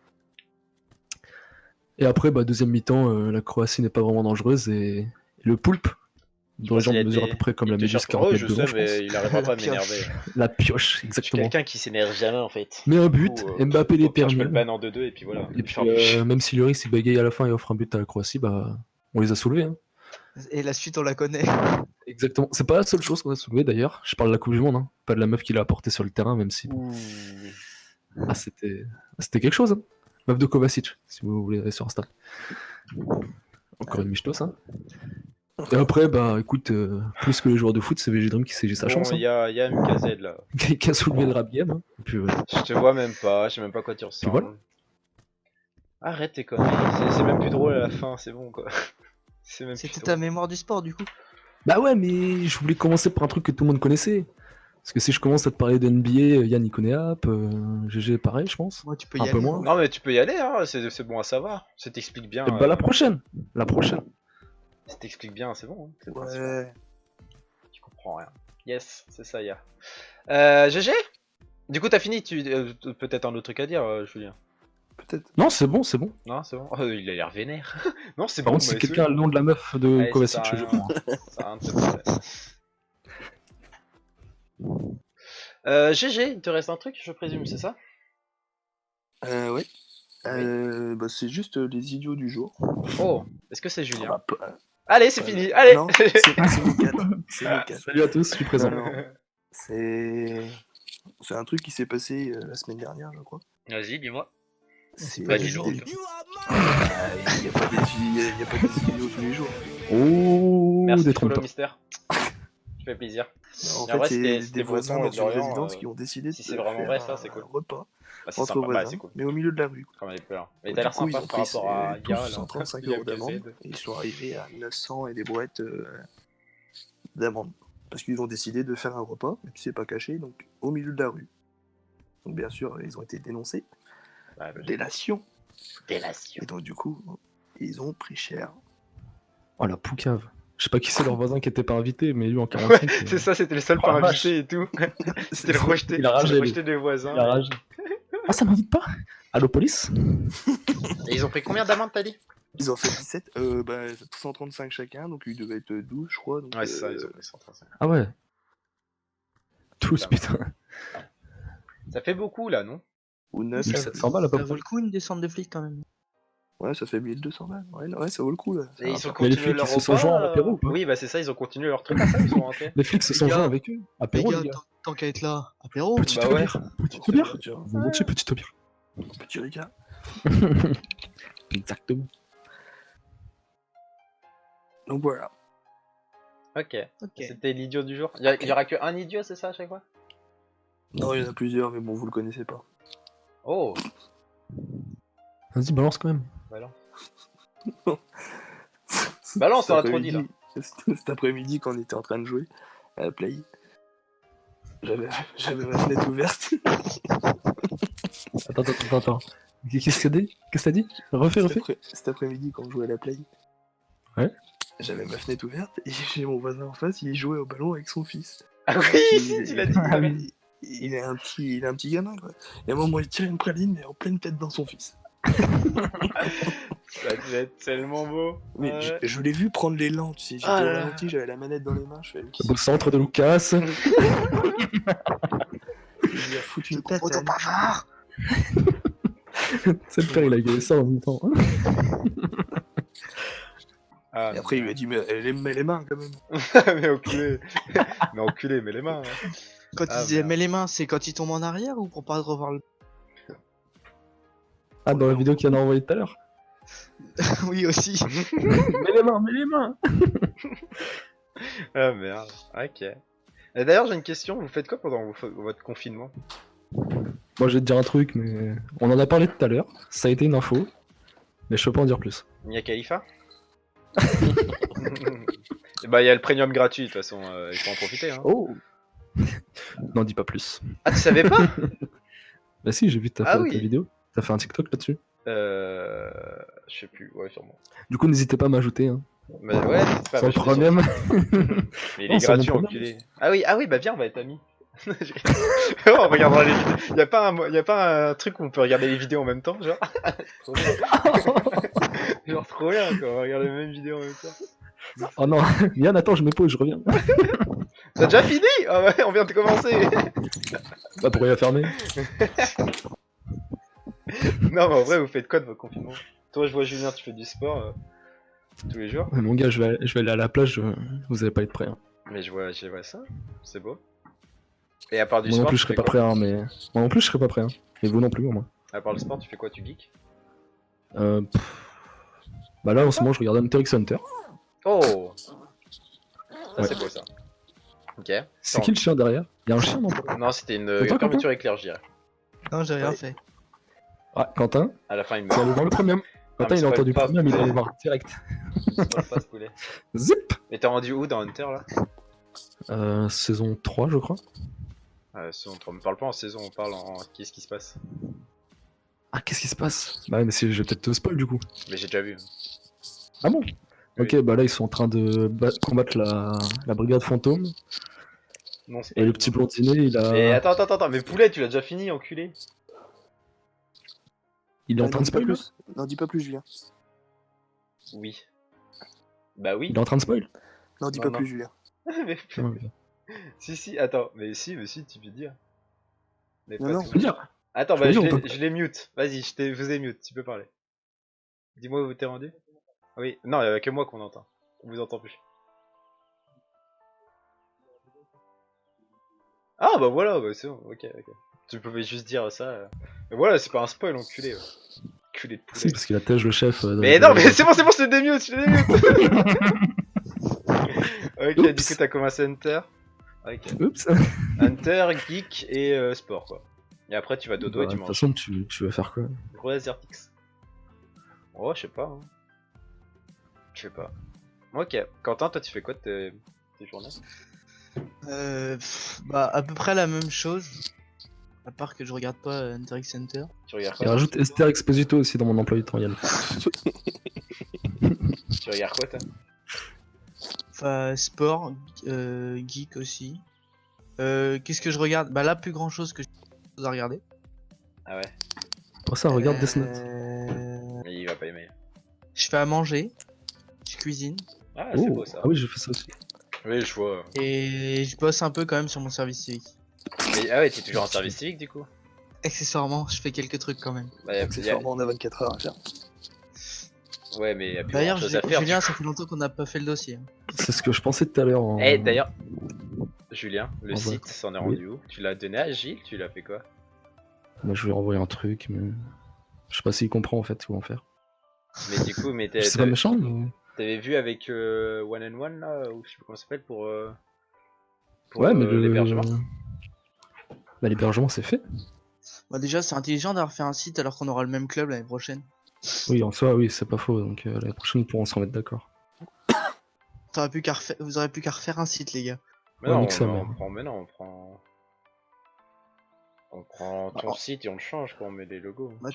Et après, bah, deuxième mi-temps, la Croatie n'est pas vraiment dangereuse et le poulpe, dont les pense qu'il jambes a mesurent à été- peu près comme il la te méduse cherche- 40 Oh, mètres je de long, sais, je mais pense. il arrivera pas à La m'énerver. La pioche, Je suis exactement. quelqu'un qui s'énerve jamais en fait. Mais un but, Du coup, Mbappé les au pire, je peux le termine. ban en 2-2 et puis voilà. Et puis, Enfin, puis- même si Lloris il bégaye à la fin et offre un but à la Croatie, bah, on les a soulevés. Hein. Et la suite, on la connaît. Exactement. C'est pas la seule chose qu'on a soulevée d'ailleurs. Je parle de la Coupe du Monde, hein. Pas de la meuf qui l'a apporté sur le terrain, même si. Ouh. Ah, c'était quelque chose. Hein. Meuf de Kovacic, si vous voulez aller sur Insta. Encore une michtos, hein. Et après, bah écoute, plus que les joueurs de foot, c'est VG Dream qui sait sa Bon, chance. Hein. il y a MKZ là. Qui a soulevé le rap game. Hein. Et puis, Je te vois même pas, je sais même pas à quoi tu ressembles. voilà. Arrête tes conneries, c'est même plus drôle à la fin, c'est bon quoi. C'est même plus C'était drôle. ta mémoire du sport, du coup. Bah ouais, mais je voulais commencer par un truc que tout le monde connaissait. Parce que si je commence à te parler de NBA, Yann y connaît App, GG pareil, je pense. Moi, tu peux Un y peu aller. moins. Non mais tu peux y aller, hein, c'est bon à savoir. Ça t'explique bien. Et bah la prochaine. La prochaine. Ça t'explique bien, c'est bon. Hein, c'est pas sûr. Ouais. Tu comprends rien. Yes, c'est ça, ya. GG. Du coup, t'as fini. Peut-être un autre truc à dire, Julien. Peut-être. Non, c'est bon, c'est bon. Non, c'est bon. Il a l'air vénère. Non, c'est Par bon. contre, si quelqu'un a le nom de la meuf de Allez, Kovacic, ça je sert à prends. Ça a un de ses problèmes. GG, il te reste un truc, je présume, c'est ça? Ouais. Bah, c'est juste les idiots du jour. Oh, est-ce que c'est Julien? Bah, pas- Allez, c'est fini, allez. Non, c'est nous quatre. C'est nous quatre. Salut à tous, je suis présent. Alors, c'est un truc qui s'est passé la semaine dernière, je crois. Vas-y, dis-moi. C'est Bah, dis-le. il n'y a pas des idiots tous les jours. Oh, Merci, détrompe Follow pas. Mystère. Ça fait plaisir. En Et en vrai, fait, c'était c'est des voisins Breton et dans une d'Orient, résidence qui ont décidé si de c'est vraiment faire vrai, ça, c'est cool. un repas Bah, c'est entre sympa, bah, voisins, c'est cool. mais au milieu de la rue. Comme avait peur. Mais Du t'as l'air coup, ils sympa ont par pris rapport à tous Yara, là. 135 Il y a euros d'amende QZ. et ils sont arrivés à 900 et des brouettes d'amende. Parce qu'ils ont décidé de faire un repas, mais qui s'est pas caché, donc au milieu de la rue. Donc bien sûr, ils ont été dénoncés. Bah, logique. Délation. Délation. Et donc du coup, ils ont pris cher. Oh la poucave. Je sais pas qui c'est leur voisin qui était pas invité, mais lui en 45. C'est ça, c'était le seul Oh, pas la vache. invité et tout. C'était le rejeté. Il a ragé, C'était le lui. rejeté des voisins. Il a rage. Ah, ça m'invite pas? Allo, police? Et ils ont pris combien d'amendes, t'as dit? Ils ont fait 17, 135 chacun, donc ils devaient être 12, je crois. Donc, Ouais, c'est ça, ils ont pris 135. Ah ouais. Tous, putain. Ça fait beaucoup, là, non? ou 9. 1700 balles à peu Ça vaut près. le coup une descente de flic quand même. Ouais, ça fait 1200 balles. Ouais, non, ouais, ça vaut le coup là. Et ils ont Mais les continué flics, leur ils se sont repas, joints à l'apéro ou pas? Oui, bah c'est ça, ils ont continué leur truc à ça, ils sont rentrés. Les flics se Les sont gars, joints avec eux. Les Apéro, gars, les gars. tant qu'à être là, apéro. Petite Bah ouais. bière. Petite bière. Volontiers, petite bière. Petit Ricard. Exactement. Donc voilà. Ok, Ok. c'était l'idiot du jour. Il y aura que un idiot, c'est ça, à chaque fois? Non, il y en a plusieurs, mais bon, vous le connaissez pas. Oh, Vas-y, balance quand même. balance. Balance, Cet on l'a trop dit, là. Cet après-midi, quand on était en train de jouer à la play, j'avais ma fenêtre ouverte. Attends. Qu'est-ce que t'as dit? Qu'est-ce que t'as dit? Refais. Cet après-midi, quand on jouait à la play, Ouais. j'avais ma fenêtre ouverte et j'ai mon voisin en face, il jouait au ballon avec son fils. Ah oui, si, tu l'as dit. Ah oui. Il est un petit gamin, quoi. Et à un moment, il tire une praline, mais en pleine tête dans son fils. Ça devait être tellement beau. Mais Ouais. je l'ai vu prendre l'élan, tu sais. J'étais Ah au là là. ralenti, j'avais la manette dans les mains, je fais. Beau centre de Lucas. Il a foutu une tête. Autant bavard. C'est le père, il a gueulé ça en même temps. Ah, Et après, il lui a dit, mais elle met les mains quand même. mais enculé. Mais enculé, mais les mains. Hein. Quand Ah, il disait merde. mets les mains, c'est quand il tombe en arrière ou pour pas revoir le. Ah, dans la vidéo qu'il y en a envoyé tout à l'heure. Oui, aussi. Mets les mains. Ah merde, ok. Et d'ailleurs, j'ai une question, vous faites quoi pendant votre confinement? Moi, je vais te dire un truc, mais on en a parlé tout à l'heure. Ça a été une info, mais je peux pas en dire plus. Mia Khalifa? Et bah, il y a le premium gratuit, de toute façon, il faut en profiter. Hein. Oh. N'en dis pas plus. Ah, tu savais pas? Bah si, j'ai vu ta, Ah ta oui. vidéo. T'as fait un TikTok là-dessus. Je sais plus, ouais, sûrement. Du coup, n'hésitez pas à m'ajouter. Hein. Mais ouais, c'est pas Sans mal, je problème. Mais il Non, est c'est gratuit, mon problème. enculé. Ah oui, bah viens, on va être amis. On regardera les vidéos. Y a pas un truc où on peut regarder les vidéos en même temps, genre? Trop bien. Genre trop bien, quoi, on va regarder les mêmes vidéos en même temps. Oh non, Yann, attends, je me pose, je reviens. T'as déjà fini? Ah ouais, on vient de commencer. Bah pour rien fermer. Non, mais en vrai, vous faites quoi de votre confinement? Toi, je vois Julien, tu fais du sport tous les jours. Ouais, mon gars, je vais aller à la plage, vous allez pas être prêt. Hein. Mais je vois ça, c'est beau. Et à part du Moi non sport, plus, tu je serais fais pas quoi? prêt, hein, mais. Moi non plus, je serais pas prêt. Hein. Et vous non plus, au moins. À part le sport, tu fais quoi? Tu geeks? Bah là, en ce moment, je regarde Hunter x Hunter. Oh! Ça, Ouais. c'est beau ça. Ok. C'est qui le chien derrière? Y'a un chien, non? Non, c'était une toi, fermeture éclair, je dirais. Non, j'ai rien Ouais. fait. Ah, Quentin, À la fin, il c'est meurt. allé voir le premium. Quentin, mais il a spoil entendu le pas. premium, il est allé voir direct. Spoil pas ce poulet. Zip! Mais t'es rendu où dans Hunter là? Saison 3, je crois. On me parle pas en saison, on parle en qu'est-ce qui se passe. Ah, qu'est-ce qui se passe? Bah, mais je vais peut-être te spoil du coup. Mais j'ai déjà vu. Ah bon? Ok, bah là ils sont en train de combattre la brigade fantôme. Non, c'est Et le petit blondinet, il Mais a. attends, mais poulet, tu l'as déjà fini, enculé. Il est en Ah, train non, de dis pas spoil là plus. Non, dis pas plus, Julien. Oui. Bah oui. Il est en train de spoil Non, dis Non, pas non. plus, Julien. Mais- Non, mais- si, attends, mais si, tu peux dire. Mais Non, pas non. tout. Je peux dire. Attends, Je bah peux je dire, on l'ai peut- je l'ai mute. Vas-y, je vous ai mute, tu peux parler. Dis-moi où t'es rendu. Oui, non, il y a que moi qu'on entend. On vous entend plus. Ah bah voilà, bah, c'est bon, ok. Tu pouvais juste dire ça. Mais voilà, c'est pas un spoil, enculé. Enculé de poulet. Si, parce qu'il attège le chef. Mais non, mais c'est bon, je l'ai démute, Ok, du Oups. coup t'as commencé Hunter. Ok. Oups. Hunter, Geek et Sport quoi. Et après tu vas dodo Bah, et de tu toute manges. façon, tu vas faire quoi? Gros Azertix. Oh, je sais pas. Hein. Je sais pas. Ok. Quentin, toi tu fais quoi de tes journées? Bah à peu près la même chose. À part que je regarde pas Hunter x Hunter. Tu regardes Et quoi? rajoute Esther Exposito aussi dans mon emploi du temps, Yann. Tu regardes quoi toi? Enfin, sport, geek aussi. Qu'est-ce que je regarde? Bah là, plus grand chose que je à regarder. Ah ouais. Pour ça, regarde Death Note. Mais il va pas aimer. Je fais à manger, je cuisine Ah, c'est Oh, beau ça. ah oui, je fais ça aussi. Oui, je vois. et je bosse un peu quand même sur mon service civique. Mais, ah ouais, t'es toujours en service civique du coup? Accessoirement, je fais quelques trucs quand même. Bah, y a- Accessoirement, on a 24 heures à faire. Ouais, mais y a plus D'ailleurs, grand chose à faire. Julien, ça fait longtemps qu'on n'a pas fait le dossier. Hein. C'est ce que je pensais tout à l'heure. En... Eh, d'ailleurs, Julien, le En site vrai. s'en est Oui. rendu où? Tu l'as donné à Gilles? Tu l'as fait quoi? Moi, je lui ai envoyé un truc, mais. Je sais pas s'il comprend en fait comment faire. Mais du coup, mais C'est pas méchant, mais. t'avais vu avec One and One là, ou je sais plus comment ça s'appelle pour Ouais, mais l'hébergement? Bah, l'hébergement, c'est fait. Bah déjà, c'est intelligent d'avoir fait un site alors qu'on aura le même club l'année prochaine. Oui, en soi, oui, c'est pas faux. Donc l'année prochaine, ils pourront se remettre d'accord. Vous aurez plus qu'à refaire un site, les gars. Mais Ouais, non, nique sa on mère. prend, mais non, on prend ton site et on le change quand on met des logos. Bah,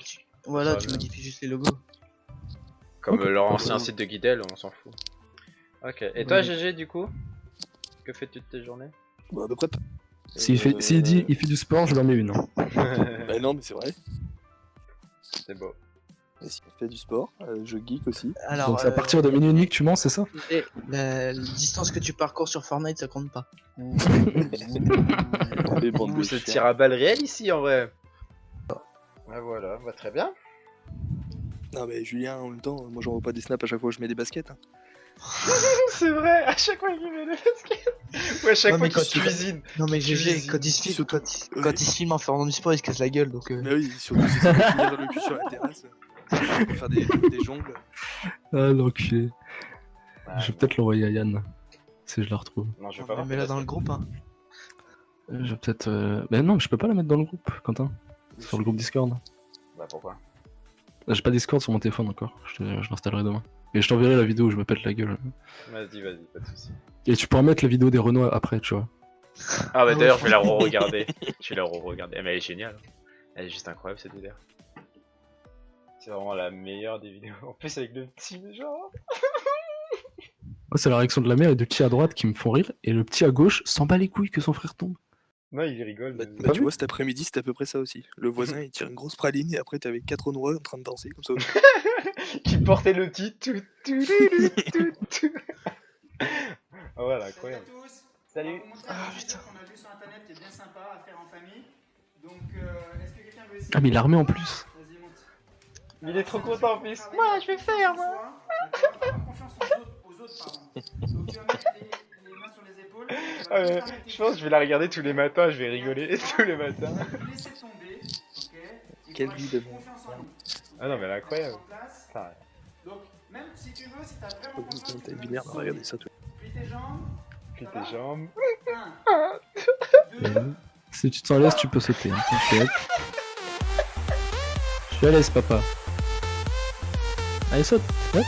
voilà, Ça, tu bien. modifies juste les logos. Comme Ok. leur ancien site de Guidel, on s'en fout. Ok. Et toi, Ouais. GG, du coup? Que fais-tu de tes journées? Bah, à peu près. S'il dit il fait du sport, je lui en mets une. Hein. Bah, non, mais c'est vrai. C'est beau. Et si on fait du sport, je geek aussi. Alors, Donc c'est à partir de minuit et demi que tu mens, c'est ça? la distance que tu parcours sur Fortnite, ça compte pas. Les bandes Ouh, de ça chiens. tire à balles réelles ici en vrai. Ah voilà, bah très bien. Non, mais Julien, en même temps, moi j'envoie pas des snaps à chaque fois que je mets des baskets. Hein. C'est vrai, à chaque fois qu'il met les baskets. Ou à chaque Non, fois mais qu'il quand tu- cuisine. Non mais Tu GG, cuisines. quand il se filme, Surtout- quand il se filme en faisant du sport, il se casse la gueule, donc... Mais oui, surtout si c'est de finir le cul sur la terrasse. Pour faire des jongles. Ah, l'enculé. Ah, Je vais peut-être l'envoyer à Yann. Si je la retrouve. non, je vais pas voir. Mets-la dans le groupe, hein. Je vais peut-être. Mais non, je peux pas la mettre dans le groupe, Quentin. Sur le groupe Discord. Bah pourquoi? J'ai pas Discord sur mon téléphone encore. Je l'installerai demain. Et je t'enverrai la vidéo où je me pète la gueule. Vas-y, pas de soucis. Et tu pourras mettre la vidéo des Renault après, tu vois. Ah bah ouais, d'ailleurs, je vais la re-regarder. Je vais la re-regarder. Mais elle est géniale. Elle est juste incroyable cette vidéo. C'est vraiment la meilleure des vidéos. En plus avec le petit genre. Moi, c'est la réaction de la mère et du petit à droite qui me font rire. Et le petit à gauche s'en bat les couilles que son frère tombe. Non, il rigole. Bah, mais- bah, tu vois, cet après-midi, c'était à peu près ça aussi. Le voisin, il tire une grosse praline et après, t'avais 4 Renois en train de danser comme ça. Qui portait le petit tout. Oh, voilà, incroyable. Salut à tous. Salut. On va vous montrer Ah, un petit putain. jeu qu'on a vu sur internet qui est bien sympa à faire en famille. Donc, est-ce que quelqu'un veut essayer? Ah, mais il l'a remis en plus. Vas-y, monte. Il est trop content en plus. Travailler Moi, je vais faire, confiance en moi. soi, d'accord, avoir confiance aux autres, pardon. Donc, tu vas mettre les mains sur les épaules. tu vas Ah ouais, bien fermer tes je pense que je vais la regarder tous les matins, je vais rigoler tous les matins. Laissez tomber, ok? Il Quelle faut vie avoir de confiance en nous. Ah non, mais elle est incroyable. En place. Ça, Donc, même si tu veux, si t'as vraiment confiance, tu T'as peux une merde, même regardez ça, toi. plie tes jambes. plie tes jambes. 1, 2, Si tu t'en laisses, tu peux sauter. Hein. T'inquiète. Je suis à l'aise, papa. Allez, saute. Hop.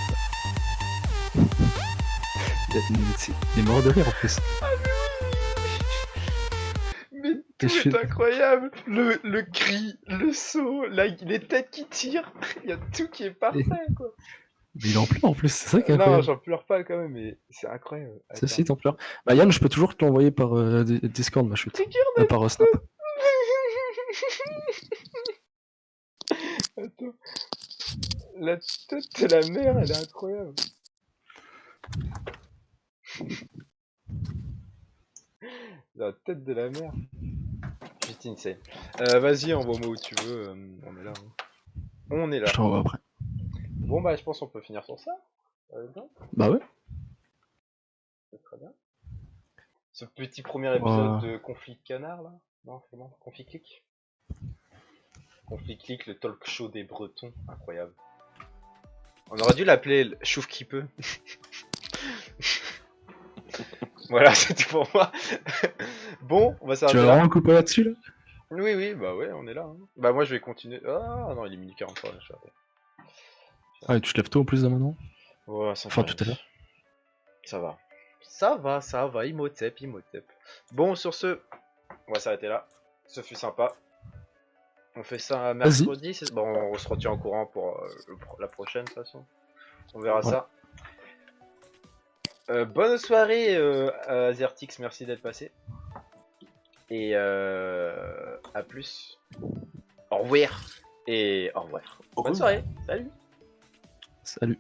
Il est mort de rire en plus. Mais Et tout je suis- est incroyable. Le cri, le saut, les têtes qui tirent. Il y a tout qui est parfait, quoi. Mais il en pleure en plus, c'est ça qui est Non, incroyable. j'en pleure pas quand même, mais c'est incroyable. Ça, si, t'en pleures. Bah, Yann, je peux toujours te l'envoyer par Discord, ma chute. Par Snap. Attends. La tête de la mère, elle est incroyable. La tête de la mère. Juste insane. Vas-y, envoie-moi où tu veux. On est là. Hein. On est là. Je t'envoie après. Bon, bah, je pense qu'on peut finir sur ça. Non, Bah ouais. c'est très bien. Ce petit premier épisode Ouais. de Conflit Canard, là. Non, c'est bon. Conflit Click. Conflit Click, le talk show des Bretons. Incroyable. On aurait dû l'appeler Chouf qui peut. Voilà, c'est tout pour moi. Bon, on va Tu s'arrêter vas là. vraiment couper là-dessus là? Oui, oui, bah ouais, on est là. Hein. Bah moi je vais continuer. Ah non, il est minuit 43, là, je suis raté. Ah, et tu te lèves tôt en plus là maintenant? Ouais, ça Enfin, va. tout à l'heure. Ça va. Ça va, Imhotep. Bon, sur ce, on va s'arrêter là. Ce fut sympa. On fait ça un mercredi. Bon, on se retient au courant pour la prochaine, de toute façon. On verra Ouais. ça. Bonne soirée à Zertix, merci d'être passé. Et à plus. Au revoir. Et au revoir. Bonne soirée. Salut. Salut.